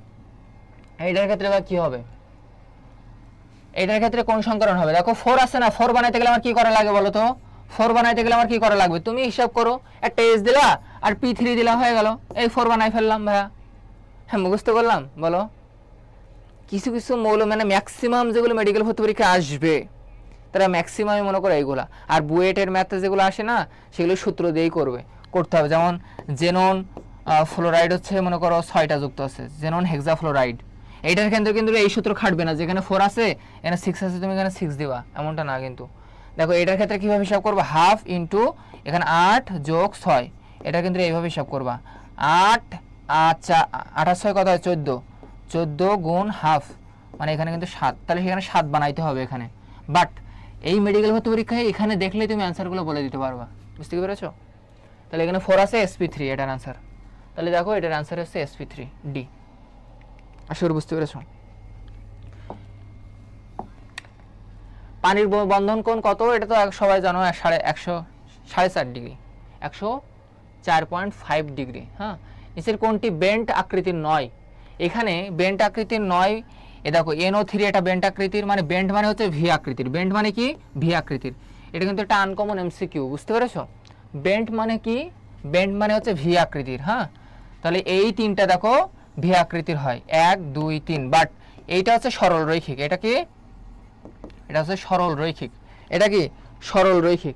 এইটার ক্ষেত্রে বা কি হবে, এটার ক্ষেত্রে কোন সংকরণ হবে, দেখো 4 আছে না, 4 বানাইতে গেলে আমার কি করা লাগে বলো তো, 4 বানাইতে গেলে আমার কি করা লাগবে, তুমি হিসাব করো, একটা এস দিলা আর P3 দিলা, হয়ে গেল, এই 4 বানাই ফেললাম ভাইয়া, হ্যাঁ মুখস্থ করলাম। বলো কিছু মৌল মানে ম্যাক্সিমাম যেগুলো মেডিকেল ভর্তি পরীক্ষা আসবে, তারা ম্যাক্সিমামই মনে করো এইগুলা, আর বুয়েটের ম্যাথে যেগুলো আসে না সেগুলো সূত্র দিয়েই করতে হবে। যেমন জেনন ফ্লোরাইড হচ্ছে মনে করো 6টা যুক্ত আছে, জেনন হেক্সাফ্লোরাইড, এইটার ক্ষেত্রে কিন্তু এই সূত্র খাটবে না, যেখানে 4 আছে এখানে 6 আছে, তুমি এখানে 6 দিবা, এমনটা না কিন্তু। দেখো এটার ক্ষেত্রে কিভাবে হিসাব করবা, হাফ ইন্টু এখানে 8 যোগ 6, এটা কিন্তু এইভাবে হিসাব করবা, 8 আচ্ছা 8 আর 6 কত হয়, 14 গুণ হাফ, মানে এখানে কিন্তু 7, তাহলে সেখানে 7 বানাইতে হবে এখানে। বাট এই মেডিকেল ভর্তি পরীক্ষায় এখানে দেখলেই তুমি অ্যান্সারগুলো বলে দিতে পারবা, বুঝতে পেরেছো? তাহলে এখানে 4 আছে, SP3 এটার অ্যান্সার। তাহলে দেখো এটার অ্যান্সার হচ্ছে SP3D। আশা করি বুঝতে পেরেছো। পানির বন্ধন কোণ কত, এটা তো সবাই জানো, 104.5 ডিগ্রি, 104.5 ডিগ্রি। হ্যাঁ, নিচের কোনটি বেন্ট আকৃতির নয়, এখানে বেন্ট আকৃতির নয়। এ দেখো NO3 এটা বেন্ট আকৃতির, মানে বেন্ট মানে হচ্ছে ভি আকৃতির। বেন্ট মানে কি? ভি আকৃতির। এটা কিন্তু একটা আনকমন এমসিকিউ, বুঝতে পেরেছো? বেন্ট মানে কি? বেন্ট মানে হচ্ছে ভি আকৃতির। হ্যাঁ, তাহলে এই তিনটা দেখো ভি আকৃতির হয়, 1 2 3। বাট এইটা হচ্ছে সরল রৈখিক। এটা কি? এটা হচ্ছে সরল রৈখিক। এটা কি? সরল রৈখিক।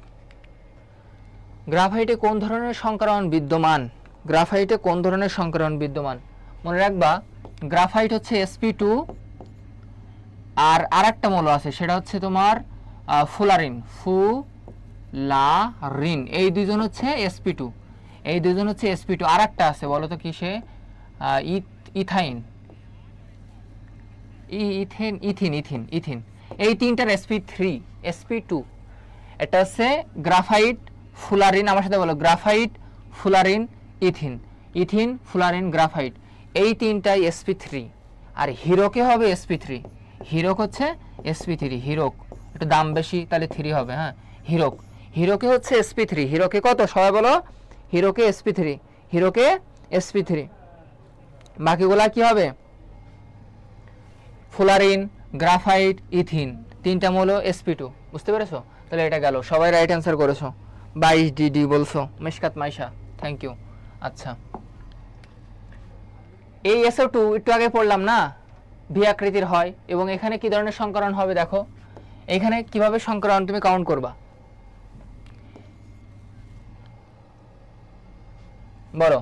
গ্রাফাইটে কোন ধরনের সংকরণ বিদ্যমান? গ্রাফাইটে কোন ধরনের সংকরণ বিদ্যমান? মনে রাখবা, গ্রাফাইট হচ্ছে sp2, আর আরেকটা মৌল আছে সেটা হচ্ছে তোমার ফুলারিন। ফুলারিন, এই দুইজন হচ্ছে sp2। এই দুইজন হচ্ছে sp2। আরেকটা আছে, বলো তো কিসে? Ethyne, ethene, ethene, ethene, ethene. এই তিনটার sp3, sp2। এটা হচ্ছে গ্রাফাইট, ফুলারিন। আমার সাথে বলো, graphite, fullerene, ethene. Ethene, fullerene, graphite, এই তিনটাই sp3। আর হিরোকে হবে sp3। হিরোক হচ্ছে sp3। হিরোক একটু দাম বেশি, তাহলে 3 হবে। হ্যাঁ, হিরোক, হিরোকে হচ্ছে sp3। হিরোকে কত? সবাই বলো, হিরোকে sp3, হিরোকে sp3। বাকিগুলা কি হবে? ফুলারিন, গ্রাফাইট, ইথিন, তিনটা মৌল sp2। বুঝতে পেরেছো? তাহলে এটা গেল। সবাই রাইট অ্যান্সার করেছো। 22 ডিডি বলছো, মিশকাত মাইশা, থ্যাংক ইউ। আচ্ছা, এই SO2 একটু আগে পড়লাম না, ভি আকৃতির হয়। এবং এখানে কি ধরনের সংকরণ হবে দেখো। এখানে কিভাবে সংকরণ তুমি কাউন্ট করবা বলো?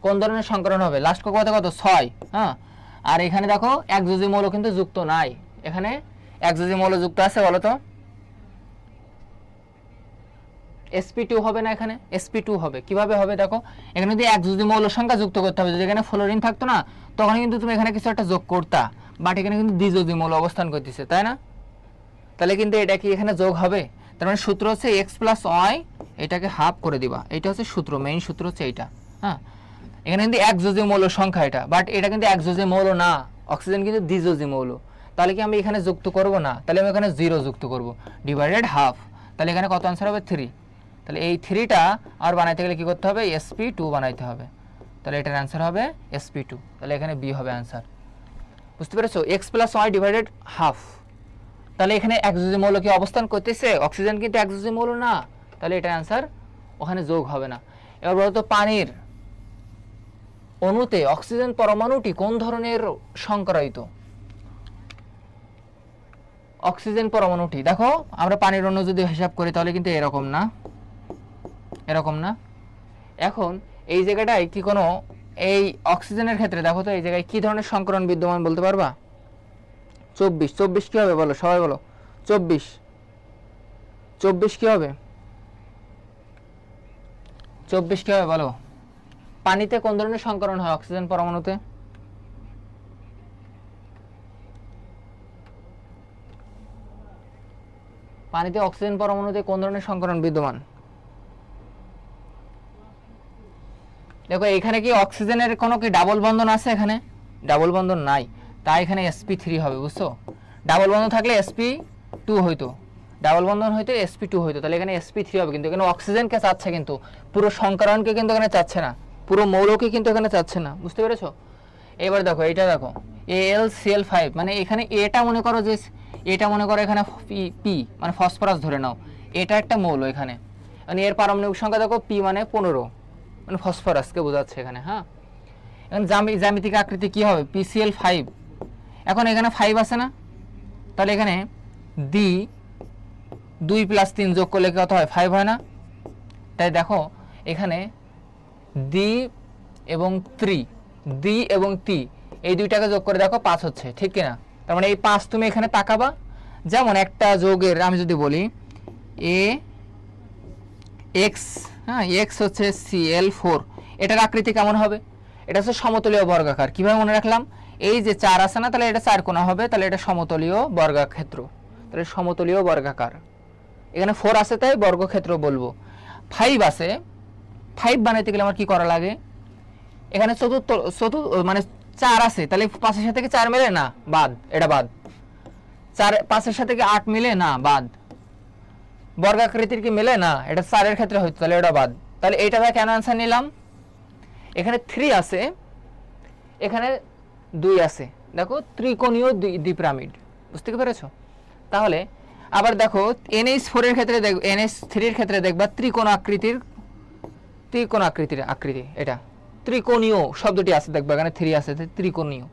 কোন ধরনের সংকরণ হবে? লাস্ট কত কত? 6। হ্যাঁ, আর এখানে দেখো একযোজী মৌল কিন্তু যুক্ত নাই। এখানে একযোজী মৌল যুক্ত আছে, বলো তো? sp2 হবে না? এখানে sp2 হবে। কিভাবে হবে দেখো, এখানে যদি একযোজী মৌল সংখ্যা যুক্ত করতে হবে। যদি এখানে ফ্লোরিন থাকতো না, তখন কিন্তু তুমি এখানে কিছু একটা যোগ করতা। বাট এখানে কিন্তু দ্বিযোজী মৌল অবস্থান করতেছে, তাই না? তাহলে কিন্তু এটা কি এখানে যোগ হবে? তার মানে সূত্র হচ্ছে x + y, এটাকে হাফ করে দিবা। এটা হচ্ছে সূত্র, মেইন সূত্র হচ্ছে এইটা। হ্যাঁ, এখানে কিন্তু একযোজী মৌল সংখ্যা এটা, বাট এটা কিন্তু একযোজী মৌল না। অক্সিজেন কিন্তু দ্বিযোজী মৌল। তাহলে কি আমি এখানে যুক্ত করব না? তাহলে আমি এখানে 0 যুক্ত করব, ডিভাইডেড হাফ। তাহলে এখানে কত आंसर হবে? 3। তাহলে এই 3টা আর বানাইতে গেলে কি করতে হবে? sp2 বানাইতে হবে। তাহলে এটার आंसर হবে sp2। তাহলে এখানে বি হবে आंसर। বুঝতে পেরেছো? x + y divided half. তাহলে এখানে একযোজী মৌল কি অবস্থান করতেছে? অক্সিজেন কিন্তু একযোজী মৌল না, তাহলে এটার आंसर ওখানে যোগ হবে না। এবার বলো তো, পানির অণুতে অক্সিজেন পরমাণুটি কোন ধরনের সংকরায়িত? অক্সিজেন পরমাণুটি দেখো, আমরা পানির অণু যদি হিসাব করি তাহলে কিন্তু এরকম না, এরকম না। এখন এই জায়গাটায় কি কোনো, এই অক্সিজেনের ক্ষেত্রে দেখো তো, এই জায়গায় কি ধরনের সংকরণ বিদ্যমান বলতে পারবা? 24। 24 কি হবে বলো? সবাই বলো 24। 24 কি হবে? 24 কি হবে বলো? পানিতে কোন ধরনের সংকরণ হয় অক্সিজেন পরমাণুতে? পানিতে অক্সিজেন পরমাণুতে কোন ধরনের সংকরণ বিদ্যমান? দেখো এখানে কি অক্সিজেনের কোনো কি ডাবল বন্ধন আছে? এখানে ডাবল বন্ধন নাই, তাই এখানে sp3 হবে। বুঝছো? ডাবল বন্ধন থাকলে sp2 হইতো, ডাবল বন্ধন হইতো sp2 হইতো। তাহলে এখানে sp3 হবে। কিন্তু এখানে অক্সিজেনকে চাচ্ছে, কিন্তু পুরো সংকরণকে কিন্তু এখানে চাচ্ছে না, পুরো মৌলকে কিন্তু এখানে চাচ্ছে না। বুঝতে পেরেছো? এবার দেখো এইটা দেখো, AlCl5, মানে এখানে এটা মনে করো যে, এটা মনে করো এখানে পি মানে ফসফরাস ধরে নাও, এটা একটা মৌল এখানে। মানে এর পারমাণবিক সংখ্যা দেখো p মানে 15, মানে ফসফরাসকে বোঝাচ্ছে এখানে। হ্যাঁ, এখন জ্যামিতিক আকৃতি কি হবে? PCl5। এখন এখানে 5 আছে না, তাহলে এখানে দি 2 + 3 যোগ করলে কত হয়? 5 হয় না? তাই দেখো এখানে দি এবং তি এই দুইটাকে যোগ করে দেখো 5 হচ্ছে, ঠিক কিনা? তার মানে এই 5 তুমি এখানে তাকাবা। যেমন একটা যোগের আমি যদি বলি AX, হ্যাঁ, X হচ্ছে Cl4, এটার আকৃতি কেমন হবে? এটা হচ্ছে সমতলীয় বর্গাকার। কিভাবে মনে রাখলাম? এই যে 4 আছে না, তাহলে এটা 4 কোণা হবে, তাহলে এটা সমতলীয় বর্গক্ষেত্র। তাহলে সমতলীয় বর্গাকার। এখানে 4 আছে তাই বর্গক্ষেত্র বলবো। 5 আছে, 5 বানাইতে গেলে আমার কি করা লাগে? এখানে চতুর্থ মানে 4 আছে, তাহলে 5 এর সাথে কি 4 মিলে না? বাদ, এটা বাদ। 4 5 এর সাথে কি 8 মিলে না? বাদ। বর্গাকৃতির কি মিলে না? এটা 4 এর ক্ষেত্রে হইতো, তাহলে এটা বাদ। তাহলে এইটা কেন आंसर নিলাম? এখানে 3 আছে, এখানে 2 আছে, দেখো ত্রিকোণীয় দ্বিপিরামিড, বুঝতে পেরেছো? তাহলে আবার দেখো NH4 এর ক্ষেত্রে দেখো, NH3 এর ক্ষেত্রে দেখবা ত্রিকোণ আকৃতির আকৃতি, এটা ত্রিকোণীয় শব্দটি আছে, দেখবা এখানে 3 আছে, ত্রিকোণীয়।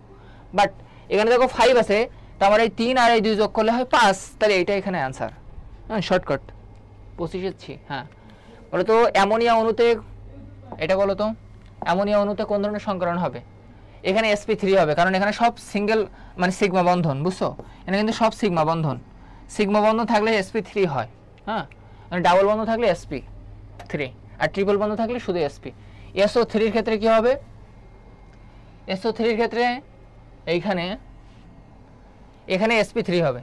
বাট এখানে দেখো 5 আছে, তো আমার এই 3 আর এই 2 যোগ করলে হয় 5, তাহলে এইটা এখানে অ্যান্সার। হ্যাঁ, শর্টকাট 25 হ্যাঁ। বলো তো অ্যামোনিয়া অণুতে, এটা বলো তো অ্যামোনিয়া অণুতে কোন ধরনের সংকরণ হবে? এখানে sp3 হবে, কারণ এখানে সব সিঙ্গেল মানে সিগমা বন্ধন, বুঝছো? এখানে কিন্তু সব সিগমা বন্ধন, সিগমা বন্ধন থাকলে sp3 হয়। হ্যাঁ, মানে ডাবল বন্ধন থাকলে sp3, আর ট্রিপল বন্ধন থাকলে শুধু sp। SO3 এর ক্ষেত্রে কি হবে? SO3 এর ক্ষেত্রে এখানে sp3 হবে।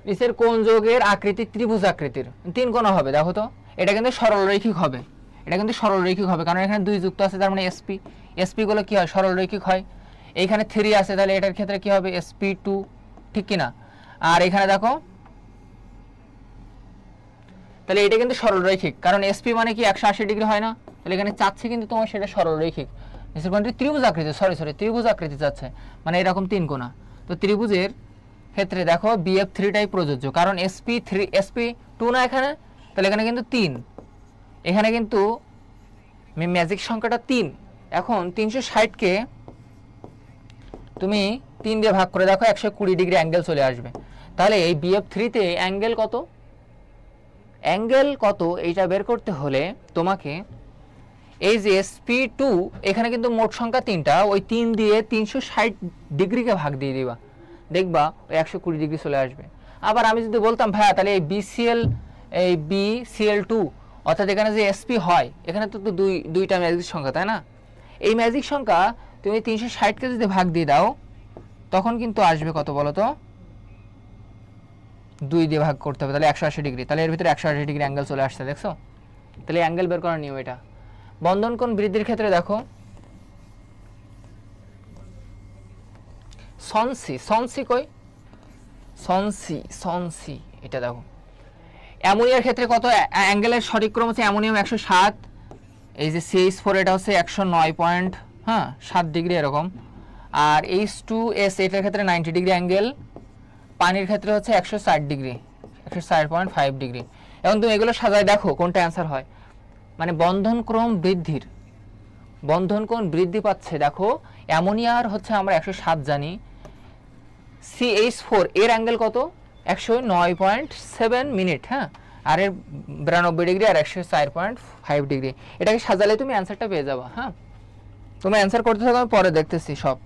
নিচের কোন যৌগের আকৃতি ত্রিভুজ আকৃতির? 3 কোণ হবে, দেখো তো এটা কিন্তু সরলরৈখিক হবে, এটা কিন্তু সরলরৈখিক হবে, কারণ এখানে 2 যুক্ত আছে, তার মানে sp গুলো কি হয়? সরলরৈখিক হয়। এইখানে 3 আছে, তাহলে এটার ক্ষেত্রে কি হবে? sp2, ঠিক কি না? আর এখানে দেখো, তাহলে এটা কিন্তু সরলরৈখিক, কারণ sp মানে কি 180 ডিগ্রি হয় না? তাহলে এখানে চাচ্ছে কিন্তু তোমার সেটা সরলরৈখিক। নিচের কোণটি ত্রিভুজ আকৃতি, সরি ত্রিভুজ আকৃতি চাচ্ছে, মানে এরকম 3 কোণা। তো ত্রিভুজের ক্ষেত্রে দেখো BF3টাই প্রযোজ্য, কারণ sp2 না এখানে, তাহলে এখানে কিন্তু 3, এখানে কিন্তু ম্যাজিক সংখ্যাটা 3। এখন 360কে তুমি 3 দিয়ে ভাগ করে দেখো, 120 ডিগ্রি অ্যাঙ্গেল চলে আসবে। তাহলে এই BF3তে অ্যাঙ্গেল কত এইটা বের করতে হলে তোমাকে এই যে sp2, এখানে কিন্তু মোট সংখ্যা 3টা, ওই 3 দিয়ে 360 ডিগ্রিকে ভাগ দিয়ে দিবা, দেখবা ওই 120 ডিগ্রি চলে আসবে। আবার আমি যদি বলতাম ভাইয়া তাহলে এই BCl2, অর্থাৎ এখানে যে sp হয়, এখানে তো দুইটা ম্যাজিক সংখ্যা, তাই না? এই ম্যাজিক সংখ্যা তুমি 360কে যদি ভাগ দিয়ে দাও, তখন কিন্তু আসবে কত বলো তো? 2 দিয়ে ভাগ করতে হবে, তাহলে 180 ডিগ্রি, তাহলে এর ভিতরে 180 ডিগ্রি অ্যাঙ্গেল চলে আসছে, দেখছো? তাহলে অ্যাঙ্গেল বের করার নিয়ম এটা। বন্ধন কোণ বৃদ্ধির ক্ষেত্রে দেখো সনসি কই? সনসি এটা দেখো। অ্যামোনিয়ার ক্ষেত্রে কত অ্যাঙ্গেলের সঠিক ক্রম হচ্ছে? অ্যামোনিয়াম 107, এই যে CH4 এটা হচ্ছে 109.7 ডিগ্রি এরকম, আর H2S এটার ক্ষেত্রে 90 ডিগ্রি অ্যাঙ্গেল, পানির ক্ষেত্রে হচ্ছে 160 ডিগ্রি, 160.5 ডিগ্রি। এখন তুমি এগুলো সাজায় দেখো কোনটা অ্যান্সার হয়। মানে বন্ধন কোণ বৃদ্ধি পাচ্ছে, দেখো অ্যামোনিয়ার হচ্ছে আমরা 107 জানি, CH4 এর অ্যাঙ্গেল কত? 109.7 মিনিট, হ্যাঁ, আর এর 92 ডিগ্রি আর 104.5 ডিগ্রি। এটাকে সাজালে তুমি অ্যান্সারটা পেয়ে যাবা। হ্যাঁ, তুমি অ্যান্সার করতে থাকো, আমি পরে দেখতেছি সব।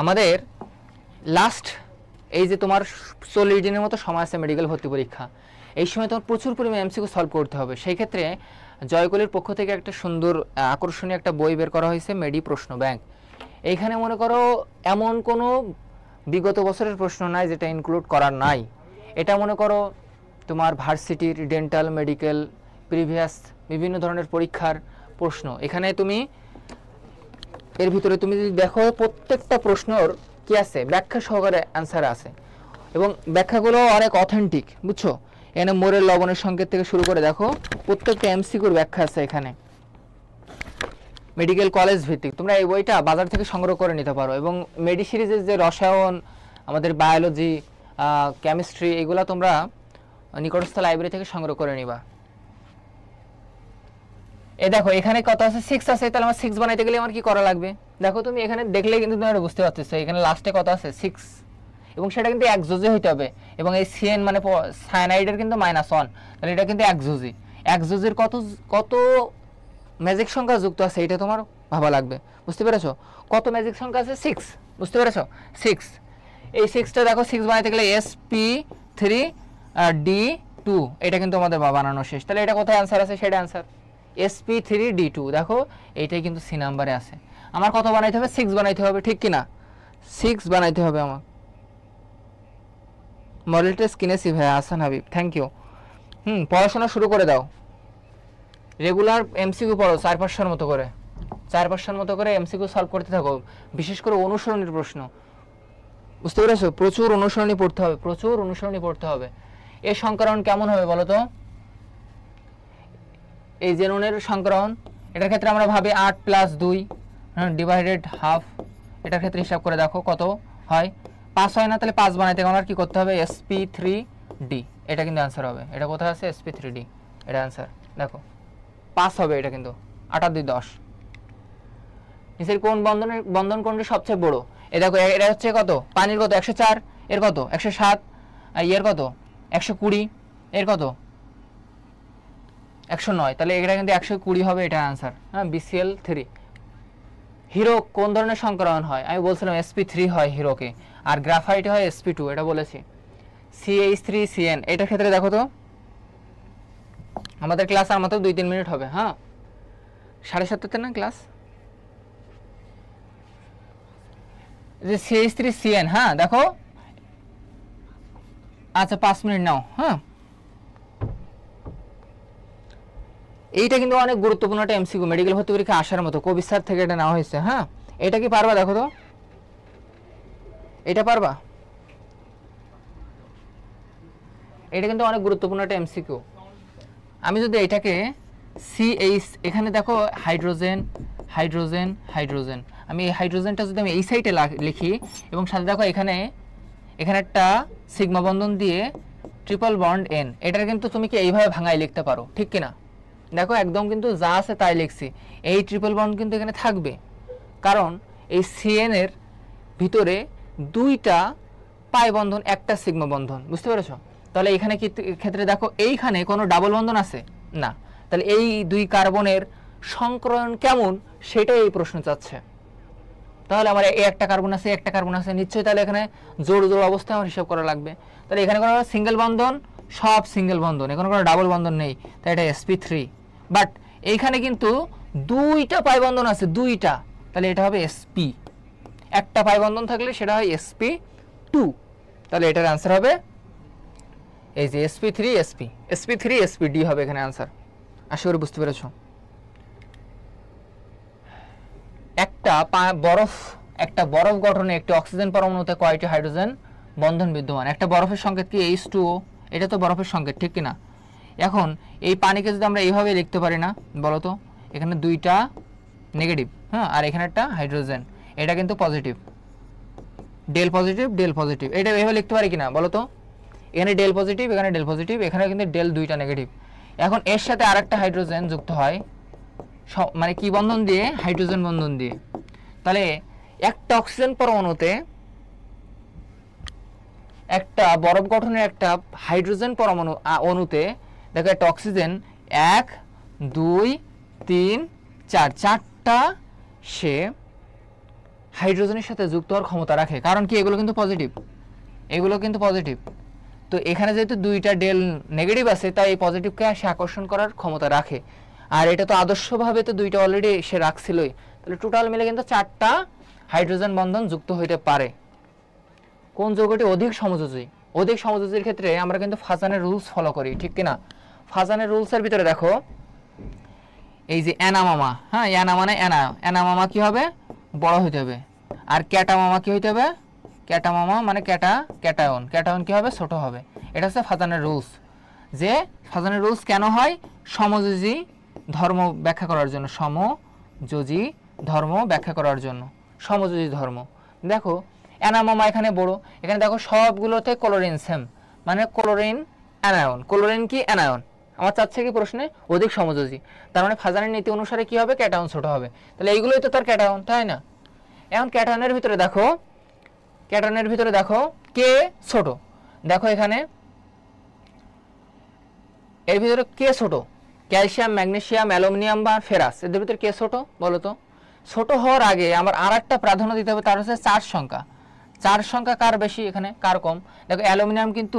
আমাদের লাস্ট এই যে তোমার 40 দিনের মতো সময় আছে মেডিকেল ভর্তি পরীক্ষা, এই সময় তোমার প্রচুর পরিমাণে MCQ সলভ করতে হবে। সেই ক্ষেত্রে জয়কলির পক্ষ থেকে একটা সুন্দর আকর্ষণীয় একটা বই বের করা হয়েছে, মেডি প্রশ্ন ব্যাংক। এইখানে মনে করো এমন কোনো বিগত বছরের প্রশ্ন নাই যেটা ইনক্লুড করার নাই। এটা মনে করো তোমার ভার্সিটির ডেন্টাল, মেডিকেল, প্রিভিয়াস বিভিন্ন ধরনের পরীক্ষার প্রশ্ন। এখানে তুমি এর ভিতরে তুমি যদি দেখো প্রত্যেকটা প্রশ্নর কি আছে, ব্যাখ্যা সহকারে অ্যান্সার আছে, এবং ব্যাখ্যাগুলো অনেক অথেন্টিক, বুঝছো? এখানে মোরের লবণের সংকেত থেকে শুরু করে দেখো প্রত্যেকটা MCQর ব্যাখ্যা আছে এখানে। মেডিকেল কলেজ ভিত্তিক, তোমরা এই বইটা বাজার থেকে সংগ্রহ করে নিতে পারো। এবং মেডি সিরিজের যে রসায়ন, আমাদের বায়োলজি, কেমিস্ট্রি, এগুলা তোমরা নিকটস্থ লাইব্রেরি থেকে সংগ্রহ করে নিবা। এই দেখো এখানে কত আছে? 6 আছে, তাহলে আমার 6 বানাইতে গেলে আমার কি করা লাগবে? দেখো তুমি এখানে দেখলে কিন্তু তোমরা বুঝতে পারতেছো এখানে লাস্টে কত আছে? 6, এবং সেটা কিন্তু একজোজে হইতে হবে। এবং এই CN মানে সায়ানাইডের কিন্তু -1, তাহলে এটা কিন্তু একজোজি। একজোজের কত ম্যাজিক সংখ্যা যুক্ত আছে এটা তোমার ভাবা লাগবে, বুঝতে পেরেছো? কত ম্যাজিক সংখ্যা আছে? 6, বুঝতে পেরেছো? 6, এই 6টা দেখো 6 বানাইতে গেলে sp3d2, এটা কিন্তু আমাদের বানানো শেষ। তাহলে এটা কোথায় অ্যান্সার আছে? সেটা অ্যান্সার sp3d2, দেখো এইটাই কিন্তু সি নাম্বারে আছে। আমার কত বানাইতে হবে? 6 বানাইতে হবে, ঠিক কিনা? 6 বানাইতে হবে আমার। মডেল টেস্ট কিনেছি ভাই হাসান হাবিব, থ্যাংক ইউ। পড়াশোনা শুরু করে দাও, রেগুলার MCQ পড়ো 4-5টার মতো করে, 4-5টার মতো করে MCQ সলভ করতে থাকো, বিশেষ করে অনুসরণীর প্রশ্ন, বুঝতে পেরেছো? প্রচুর অনুসরণী পড়তে হবে, প্রচুর অনুসরণী পড়তে হবে। এর সংকরণ কেমন হবে বলো তো? এই জেননের সংকরণ, এটার ক্ষেত্রে আমরা ভাবি 8 + 2 ডিভাইডেড হাফ, এটার ক্ষেত্রে হিসাব করে দেখো কত হয়, 5 হয় না, তাহলে 5 বানাইতে আমার কি করতে হবে, sp3d, এটা কিন্তু অ্যান্সার হবে। এটা কোথায় আছে, sp3d, এটা অ্যান্সার দেখো 5 হবে, এটা কিন্তু 8 আর 2 10। নিচের কোন বন্ধন কোণটি সবচেয়ে বড়, এ দেখো এটা হচ্ছে কত, পানির কত 104, এর কত 107, আর এর কত 120, এর কত 109, তাহলে এটা কিন্তু 120 হবে, এটা অ্যান্সার। হ্যাঁ, BCl3। হিরো কোন ধরনের সংকরণ হয়, আমি বলছিলাম sp3 হয় হিরোকে, আর গ্রাফাইট হয় sp2, এটা বলেছি। CH3CN, এটার ক্ষেত্রে দেখো তো, আমাদের ক্লাস আর মাত্র 2-3 মিনিট হবে। হ্যাঁ, 7:30 না ক্লাস, যে CH3CN, হ্যাঁ দেখো, আচ্ছা 5 মিনিট নাও। হ্যাঁ, এইটা কিন্তু অনেক গুরুত্বপূর্ণ একটা এমসিকিউ, মেডিকেল ভর্তি পরীক্ষা আসার মতো, কবি স্যার থেকে এটা নেওয়া হয়েছে। হ্যাঁ, এটা কি পারবা, দেখো তো, এটা পারবা, এটা কিন্তু অনেক গুরুত্বপূর্ণ একটা এমসিকিউ। আমি যদি এটাকে CH, এখানে দেখো হাইড্রোজেন হাইড্রোজেন হাইড্রোজেন, আমি এই হাইড্রোজেনটা যদি আমি এই সাইডে লিখি, এবং সাথে দেখো এখানে একটা সিগমা বন্ধন দিয়ে ট্রিপল বন্ড N, এটার কিন্তু তুমি কি এইভাবে ভাঙাই লিখতে পারো, ঠিক কিনা? দেখো একদম কিন্তু যা আছে তাই লিখছি, এই ট্রিপল বন্ড কিন্তু এখানে থাকবে, কারণ এই CN এর ভিতরে 2টা পাই বন্ধন, একটা সিগমা বন্ধন, বুঝতে পেরেছো? তাহলে এখানে কি ক্ষেত্রে দেখো এইখানে কোনো ডাবল বন্ধন আছে না, তাহলে এই 2 কার্বনের সংকরণ কেমন সেটাই এই প্রশ্ন চাচ্ছে। তাহলে আমার এই একটা কার্বন আছে, একটা কার্বন আছে নিশ্চয়ই, তাহলে এখানে জোড় জোড় অবস্থায় আমার হিসাব করা লাগবে। তাহলে এখানে কোনো সিঙ্গেল বন্ধন, সব সিঙ্গেল বন্ধন, এখানে কোনো ডাবল বন্ধন নেই, তাই এটা sp3। বাট এইখানে কিন্তু 2টা পাই বন্ধন আছে, 2টা, তাহলে এটা হবে sp। একটা পাই বন্ধন থাকলে সেটা হয় sp2, তাহলে এটার অ্যান্সার হবে এই যে sp3 sp d হবে এখানে অ্যান্সার। আশা করি বুঝতে পেরেছো। একটা বরফ গঠনে একটি অক্সিজেন পরমাণুতে কয়টি হাইড্রোজেন বন্ধন বিদ্যমান? একটা বরফের সংকেত কি H2O, এটা তো বরফের সংকেত, ঠিক কিনা? এখন এই পানিকে যদি আমরা এইভাবে লিখতে পারি না, বলো তো, এখানে 2টা নেগেটিভ, হ্যাঁ, আর এখানে একটা হাইড্রোজেন, এটা কিন্তু positive, del positive del positive, এটা এইভাবে লিখতে পারি কিনা বলো তো? এখানে ডেল পজিটিভ, এখানে ডেল পজিটিভ, এখানে কিন্তু ডেল 2টা নেগেটিভ। এখন এর সাথে আরেকটা হাইড্রোজেন যুক্ত হয়, মানে কি বন্ধন দিয়ে, হাইড্রোজেন বন্ধন দিয়ে। তাহলে একটা অক্সিজেন পরমাণুতে, একটা বরফ গঠনের একটা হাইড্রোজেন পরমাণু অণুতে দেখো একটা অক্সিজেন 1 2 3 4, 4টা সে হাইড্রোজেনের সাথে যুক্ত হওয়ার ক্ষমতা রাখে, কারণ কি এগুলো কিন্তু পজিটিভ, এগুলো কিন্তু পজিটিভ। তো এখানে যেহেতু 2টা ডেল নেগেটিভ আছে, তাই এই পজিটিভকে সে আকর্ষণ করার ক্ষমতা রাখে, আর এটা তো আদর্শভাবে তো 2টা অলরেডি সে রাখছিলই, তাহলে টোটাল মিলে কিন্তু 4টা হাইড্রোজেন বন্ধন যুক্ত হইতে পারে। কোন যৌগটি অধিক সমযোজী? অধিক সমযোজীর ক্ষেত্রে আমরা কিন্তু ফাজানের রুলস ফলো করি, ঠিক কিনা? ফাজানের রুলসের ভিতরে দেখো এই যে অ্যানামামা, হ্যাঁ, অ্যানা মানে অ্যানামামা কি হবে, বড় হইতে হবে, আর ক্যাটামামা কি হইতে হবে, ক্যাটামামা মানে ক্যাটায়ন কি হবে, ছোট হবে। এটা হচ্ছে ফাজানের রুলস। যে ফাজানের রুলস কেন হয়? সমযোজী ধর্ম ব্যাখ্যা করার জন্য, সমযোজী ধর্ম ব্যাখ্যা করার জন্য, সমযোজী ধর্ম। দেখো অ্যানামামা এখানে বড়, এখানে দেখো সবগুলোতে ক্লোরিন সেম, মানে ক্লোরিন অ্যানায়ন, ক্লোরিন কি অ্যানায়ন, আমার চাচ্ছে কি প্রশ্নে অধিক সমযোজী, তার মানে ফাজানের নীতি অনুসারে কি হবে, ক্যাটায়ন ছোট হবে, তাহলে এইগুলোই তো তার ক্যাটায়ন, তাই না? এখন ক্যাটায়নের ভিতরে দেখো কে ছোট, দেখো এখানে এর ভিতরে কে ছোট, ক্যালসিয়াম, ম্যাগনেসিয়াম, অ্যালুমিনিয়াম বা ফেরাস, এদের ভিতরে কে ছোট বলো তো? ছোট হওয়ার আগে আমার আরেকটা প্রাধান্য দিতে হবে, তার হচ্ছে চার্জ সংখ্যা। চার্জ সংখ্যা কার বেশি এখানে, কার কম? দেখো অ্যালুমিনিয়াম কিন্তু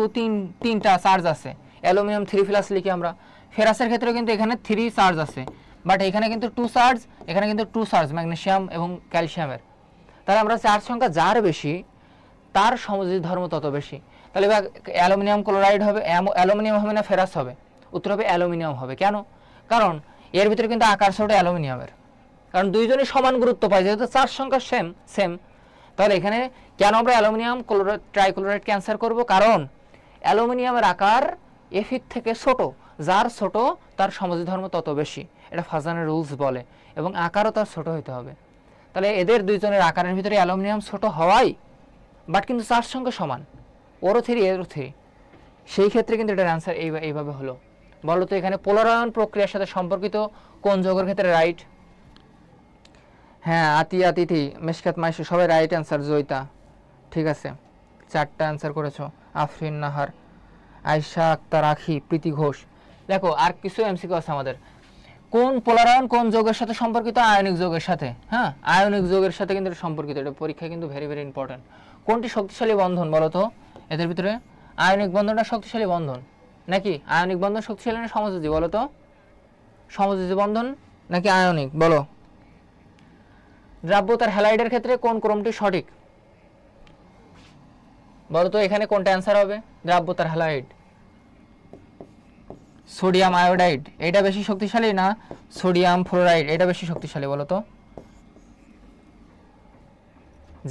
3টা চার্জ আছে, অ্যালুমিনিয়াম 3+ লিখি আমরা। ফেরাসের ক্ষেত্রে কিন্তু এখানে 3 চার্জ আছে, বাট এখানে কিন্তু 2 চার্জ, এখানে কিন্তু 2 চার্জ ম্যাগনেসিয়াম এবং ক্যালসিয়ামের। তাহলে আমরা চার্জ সংখ্যা যার বেশি তার সমযোজী ধর্ম তত বেশি। তাহলে অ্যালুমিনিয়াম ক্লোরাইড হবে, অ্যালুমিনিয়াম হবে না ফেরাস হবে? উত্তর হবে অ্যালুমিনিয়াম হবে। কেন? কারণ এর ভিতরে কিন্তু আকার ছোট অ্যালুমিনিয়ামের, কারণ দুইজনই সমান গুরুত্ব পায়, যেহেতু চার্জ সংখ্যা সেম। তাহলে এখানে কেন আমরা অ্যালুমিনিয়াম ট্রাইক্লোরাইড ক্যান্সার করব? কারণ অ্যালুমিনিয়ামের আকার এফির থেকে ছোট, যার ছোট তার সমাজী ধর্ম তত বেশি, এটা ফাজানের রুলস বলে, এবং আকারও তার ছোট হইতে হবে। তাহলে এদের দুইজনের আকারের ভিতরে অ্যালুমিনিয়াম ছোট হওয়াই, বাট কিন্তু চার সঙ্গে সমান, ওরও 3 এরও 3, সেই ক্ষেত্রে কিন্তু এটার অ্যান্সার এইভাবে হলো। বলো তো এখানে পোলারায়ন প্রক্রিয়ার সাথে সম্পর্কিত কোন যৌগের ক্ষেত্রে রাইট? হ্যাঁ, আতিয়া, তিথি, মেশকাত, মাইশু সবাই রাইট অ্যান্সার। জয়িতা ঠিক আছে, 4টা অ্যান্সার করেছো। আফরিন নাহার, আয়শা আক্তার, আখি, প্রীতি ঘোষ। দেখো আর কিছু এমসিকিউ আছে আমাদের। কোন পোলারায়ন কোন যৌগের সাথে সম্পর্কিত? আয়নিক যৌগের সাথে। হ্যাঁ, আয়নিক যৌগের সাথে কিন্তু সম্পর্কিত, এটা পরীক্ষায় কিন্তু ভেরি ভেরি ইম্পর্টেন্ট। কোনটি শক্তিশালী বন্ধন বলো তো এদের ভিতরে? আয়নিক বন্ধনটা শক্তিশালী বন্ধন নাকি? আয়নিক বন্ধন শক্তিশালী না সমযোজী বলো তো? সমযোজী বন্ধন নাকি আয়নিক বলো? দ্রাব্যতার হ্যালাইডের ক্ষেত্রে কোন ক্রমটি সঠিক বলো তো? এখানে কোনটা অ্যান্সার হবে? দ্রাব্যতার হ্যালাইড, সোডিয়াম আয়োডাইড এটা বেশি শক্তিশালী না সোডিয়াম ফ্লোরাইড এটা বেশি শক্তিশালী বলো তো?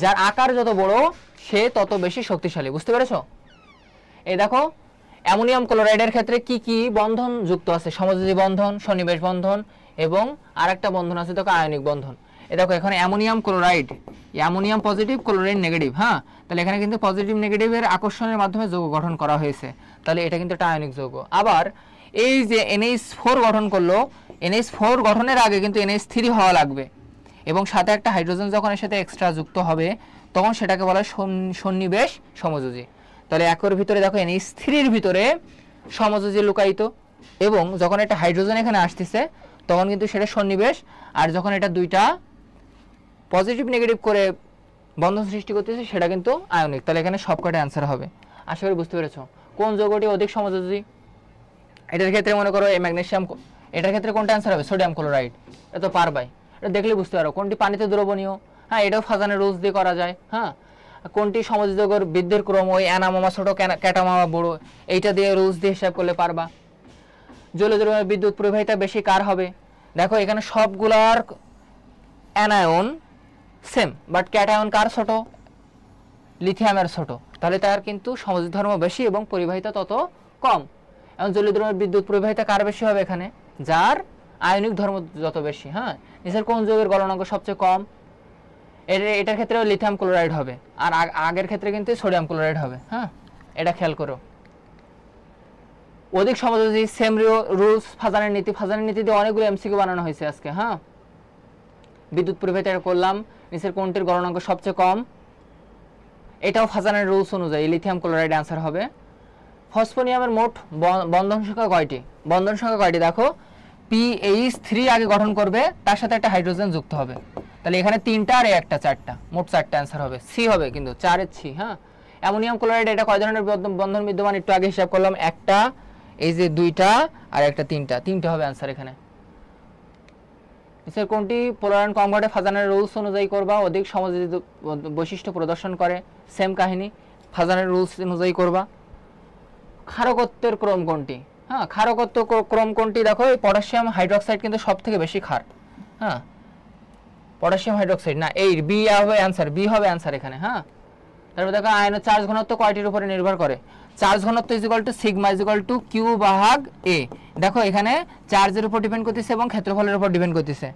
যার আকার যত বড় সে তত বেশি শক্তিশালী, বুঝতে পেরেছো? এই দেখো অ্যামোনিয়াম ক্লোরাইডের ক্ষেত্রে কি কি বন্ধন যুক্ত আছে? সমযোজী বন্ধন, সন্নিবেশ বন্ধন, এবং আরেকটা বন্ধন আছে দেখো আয়নিক বন্ধন। এই দেখো এখানে ammonium chloride, ammonium positive, chlorine negative. হ্যাঁ, তাহলে এখানে কিন্তু পজিটিভ নেগেটিভের আকর্ষণের মাধ্যমে যৌগ গঠন করা হয়েছে, তাহলে এটা কিন্তু একটা আয়নিক যৌগ। আবার এই যে NH4 গঠন করলো, NH4 গঠনের আগে কিন্তু NH3 হওয়া লাগবে, এবং সাথে একটা হাইড্রোজেন যখন এর সাথে এক্সট্রা যুক্ত হবে তখন সেটাকে বলা হয় সন্নিবেশ সমযোজী। তাহলে একর ভিতরে দেখো NH3 এর ভিতরে সমযোজী লুকায়িত, এবং যখন একটা হাইড্রোজেন এখানে আসতেছে তখন কিন্তু সেটা সন্নিবেশ, আর যখন এটা দুইটা পজিটিভ নেগেটিভ করে বন্ধন সৃষ্টি করতেছে সেটা কিন্তু আয়নিক। তাহলে এখানে সবকটা অ্যান্সার হবে। আশা করি বুঝতে পেরেছো কোন যৌগটি অধিক সমযোজী। এটার ক্ষেত্রে মনে করো এই ম্যাগনেসিয়াম, এটার ক্ষেত্রে কোনটা অ্যান্সার হবে? সোডিয়াম ক্লোরাইড, এটা তো পারবাই, এটা দেখলে বুঝতে পারো। কোনটি পানিতে দ্রবণীয়? হ্যাঁ, এটাও ফাজানের রুলস দিয়ে করা যায়। হ্যাঁ, কোনটি সমযোজী যৌগের বৃদ্ধির ক্রম ওই অ্যানামামা ছোট ক্যাটামামা বড়, এইটা দিয়ে রুলস দিয়ে হিসাব করলে পারবা। জলীয় দ্রবণের বিদ্যুৎ প্রবাহিতা বেশি কার হবে? দেখো এখানে সবগুলার অ্যানায়ন সেম, বাট ক্যাটায়ন কার ছোট? লিথিয়ামের ছোট, তাহলে তার কিন্তু সমযোজী ধর্ম বেশি এবং পরিবাহিতা তত কম। এবং জলীয় দ্রবণের বিদ্যুৎ প্রবাহিতা কার বেশি হবে? এখানে যার আয়নিক ধর্ম যত বেশি। হ্যাঁ, নিচের কোন যৌগের গলনাঙ্ক সবচেয়ে কম? এটার ক্ষেত্রে লিথিয়াম ক্লোরাইড হবে, আর আগের ক্ষেত্রে কিন্তু সোডিয়াম ক্লোরাইড হবে। হ্যাঁ, এটা খেয়াল করো। অধিক সমযোজী সেম রুলস, ফাজানের নীতি। ফাজানের নীতি দিয়ে অনেকগুলো এমসিকিউ বানানো হয়েছে আজকে। হ্যাঁ, বিদ্যুৎ প্রবাহিতা করলাম, নিচের কোনটির গলনাঙ্ক সবচেয়ে কম? এটাও ফাজানের রুলস অনুযায়ী লিথিয়াম ক্লোরাইড অ্যান্সার হবে। ফসফোনিয়ামের মোট বন্ধন সংখ্যা কয়টি? বন্ধন সংখ্যা কয়টি দেখো, PH3 আগে গঠন করবে, তার সাথে একটা হাইড্রোজেন যুক্ত হবে, তাহলে এখানে 3টা আর একটা 4টা, মোট 4টা অ্যান্সার হবে। সি হবে কিন্তু 4 সি। হ্যাঁ, অ্যামোনিয়াম ক্লোরাইড এটা কয় ধরনের বন্ধন বিদ্যমান একটু আগে হিসাব করলাম, একটা, এই যে 2টা আর একটা 3টা হবে অ্যান্সার এখানে। নিচের কোনটি পোলারায়ন কম ঘটে? ফাজানের রুলস অনুযায়ী করবা। অধিক সমযোজী বৈশিষ্ট্য প্রদর্শন করে, সেম কাহিনী, ফাজানের রুলস অনুযায়ী করবা। ক্ষারকত্বের ক্রম কোনটি? হ্যাঁ, ক্ষারকত্ব ক্রম কোনটি দেখো, এই পটাশিয়াম হাইড্রোক্সাইড কিন্তু সব থেকে বেশি ক্ষার। হ্যাঁ, পটাশিয়াম হাইড্রোক্সাইড না, এই বি হবে অ্যান্সার, বি হবে অ্যান্সার এখানে। হ্যাঁ, তারপর দেখো আয়নের চার্জ ঘনত্ব কয়টির উপরে নির্ভর করে? চার্জ ঘনত্ব equal to sigma equal to q ভাগ এ। দেখো এখানে চার্জের উপর ডিপেন্ড করতেছে এবং ক্ষেত্রফলের উপর ডিপেন্ড করতেছে,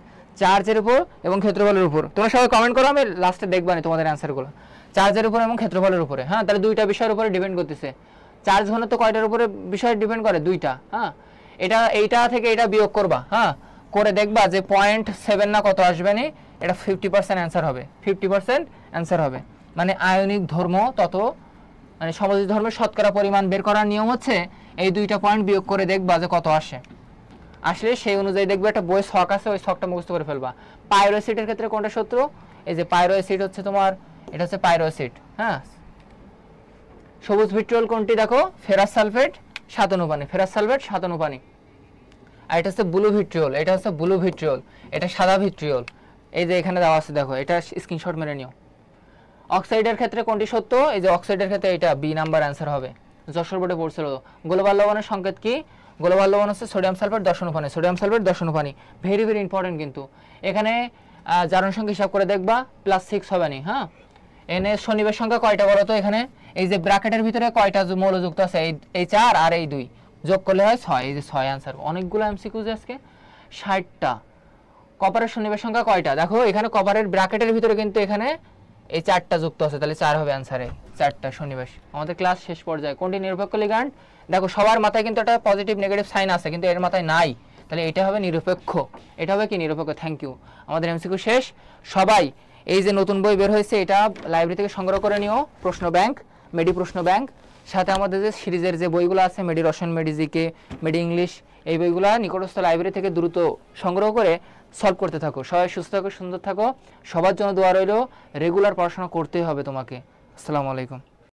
চার্জের উপর এবং ক্ষেত্রফলের উপর। তোমরা সবাই কমেন্ট করো, আমি লাস্টে দেখবা না তোমাদের অ্যান্সারগুলো। চার্জের উপর এবং ক্ষেত্রফলের উপরে। হ্যাঁ, তাহলে দুইটা বিষয়ের উপরে ডিপেন্ড করতেছে। চার্জ ঘনত্ব কয়টার উপরে বিষয় ডিপেন্ড করে? 2টা। হ্যাঁ, এইটা থেকে এটা বিয়োগ করবা। হ্যাঁ, করে দেখবা যে 0.7 না কত আসবে না, এটা 50% অ্যান্সার হবে। 50% অ্যান্সার হবে, মানে আয়নিক ধর্ম তত, মানে সমযোজী ধর্মের শতকরা পরিমাণ বের করার নিয়ম হচ্ছে এই 2টা পয়েন্ট বিয়োগ করে দেখবা যে কত আসে। আসলে সেই অনুযায়ী দেখবে একটা বই ছক আছে, ওই ছকটা মুখস্থ করে ফেলবা। পাইরো অ্যাসিডের ক্ষেত্রে কোনটা সূত্র? এই যে পাইরো অ্যাসিড হচ্ছে তোমার, এটা হচ্ছে পাইরো অ্যাসিড। হ্যাঁ, সবুজ ভিট্রিয়ল কোনটি দেখো? ফেরাস সালফেট 7 অনুপানি, ফেরাস সালফেট 7 অনুপানি। আর এটা হচ্ছে ব্লু ভিট্রিয়ল, এটা হচ্ছে ব্লু ভিট্রিয়ল, এটা সাদা ভিট্রিয়ল। এই যে এখানে দেওয়া আছে দেখো, এটা স্ক্রিনশট মেরে নিও। অক্সাইডের ক্ষেত্রে কোনটি সত্য? এই যে অক্সাইডের ক্ষেত্রে এটা বি নাম্বার অ্যান্সার হবে। যশোর বোর্ডে পড়ছিল। গ্লোবাল লবণের সংকেত কি? গ্লোবাল লবণ হচ্ছে সোডিয়াম সালফেট 10 অনুপানি, সোডিয়াম সালফেট 10 অনুপানি। ভেরি ভেরি ইম্পর্টেন্ট কিন্তু এখানে জারণ সংখ্যা হিসাব করে দেখবা, +6 হবে না। হ্যাঁ, এনে সন্নিবেশ সংখ্যা কয়টা বলো তো? এখানে এই যে ব্র্যাকেটের ভিতরে কয়টা মৌল যুক্ত আছে? এই 4 আর এই 2, যোগ করলে হয় 6, এই যে 6 অ্যান্সার। অনেকগুলো এমসিকিউজ আজকে, 60টা। কপারের সন্নিবেশ সংখ্যা কয়টা? দেখো এখানে কপারের ব্র্যাকেটের ভিতরে কিন্তু এখানে এই 4টা যুক্ত আছে, তাহলে 4 হবে অ্যান্সারে, 4টা সন্নিবেশ। আমাদের ক্লাস শেষ পর্যায়ে। কোনটি নিরপেক্ষ লিগ্যান্ড? দেখো সবার মাথায় কিন্তু একটা পজিটিভ নেগেটিভ সাইন আছে, কিন্তু এর মাথায় নাই, তাহলে এটা হবে নিরপেক্ষ। এটা হবে কি? নিরপেক্ষ। Thank you. আমাদের এমসিকিউ শেষ। সবাই এই যে নতুন বই বের হয়েছে, এটা লাইব্রেরি থেকে সংগ্রহ করে নিও, প্রশ্ন ব্যাংক, মেডি প্রশ্ন ব্যাংক। সাথে আমাদের যে সিরিজের যে বইগুলো আছে, মেডি রসায়ন, মেডি জিকে, মেডি ইংলিশ, এই বইগুলো নিকটস্থ লাইব্রেরি থেকে দ্রুত সংগ্রহ করে সলভ করতে থাকো। সবাই সুস্থ থাকো, সুন্দর থাকো। সবার জন্য দোয়া রইল। রেগুলার পড়াশোনা করতেই হবে তোমাকে। আসসালামু আলাইকুম।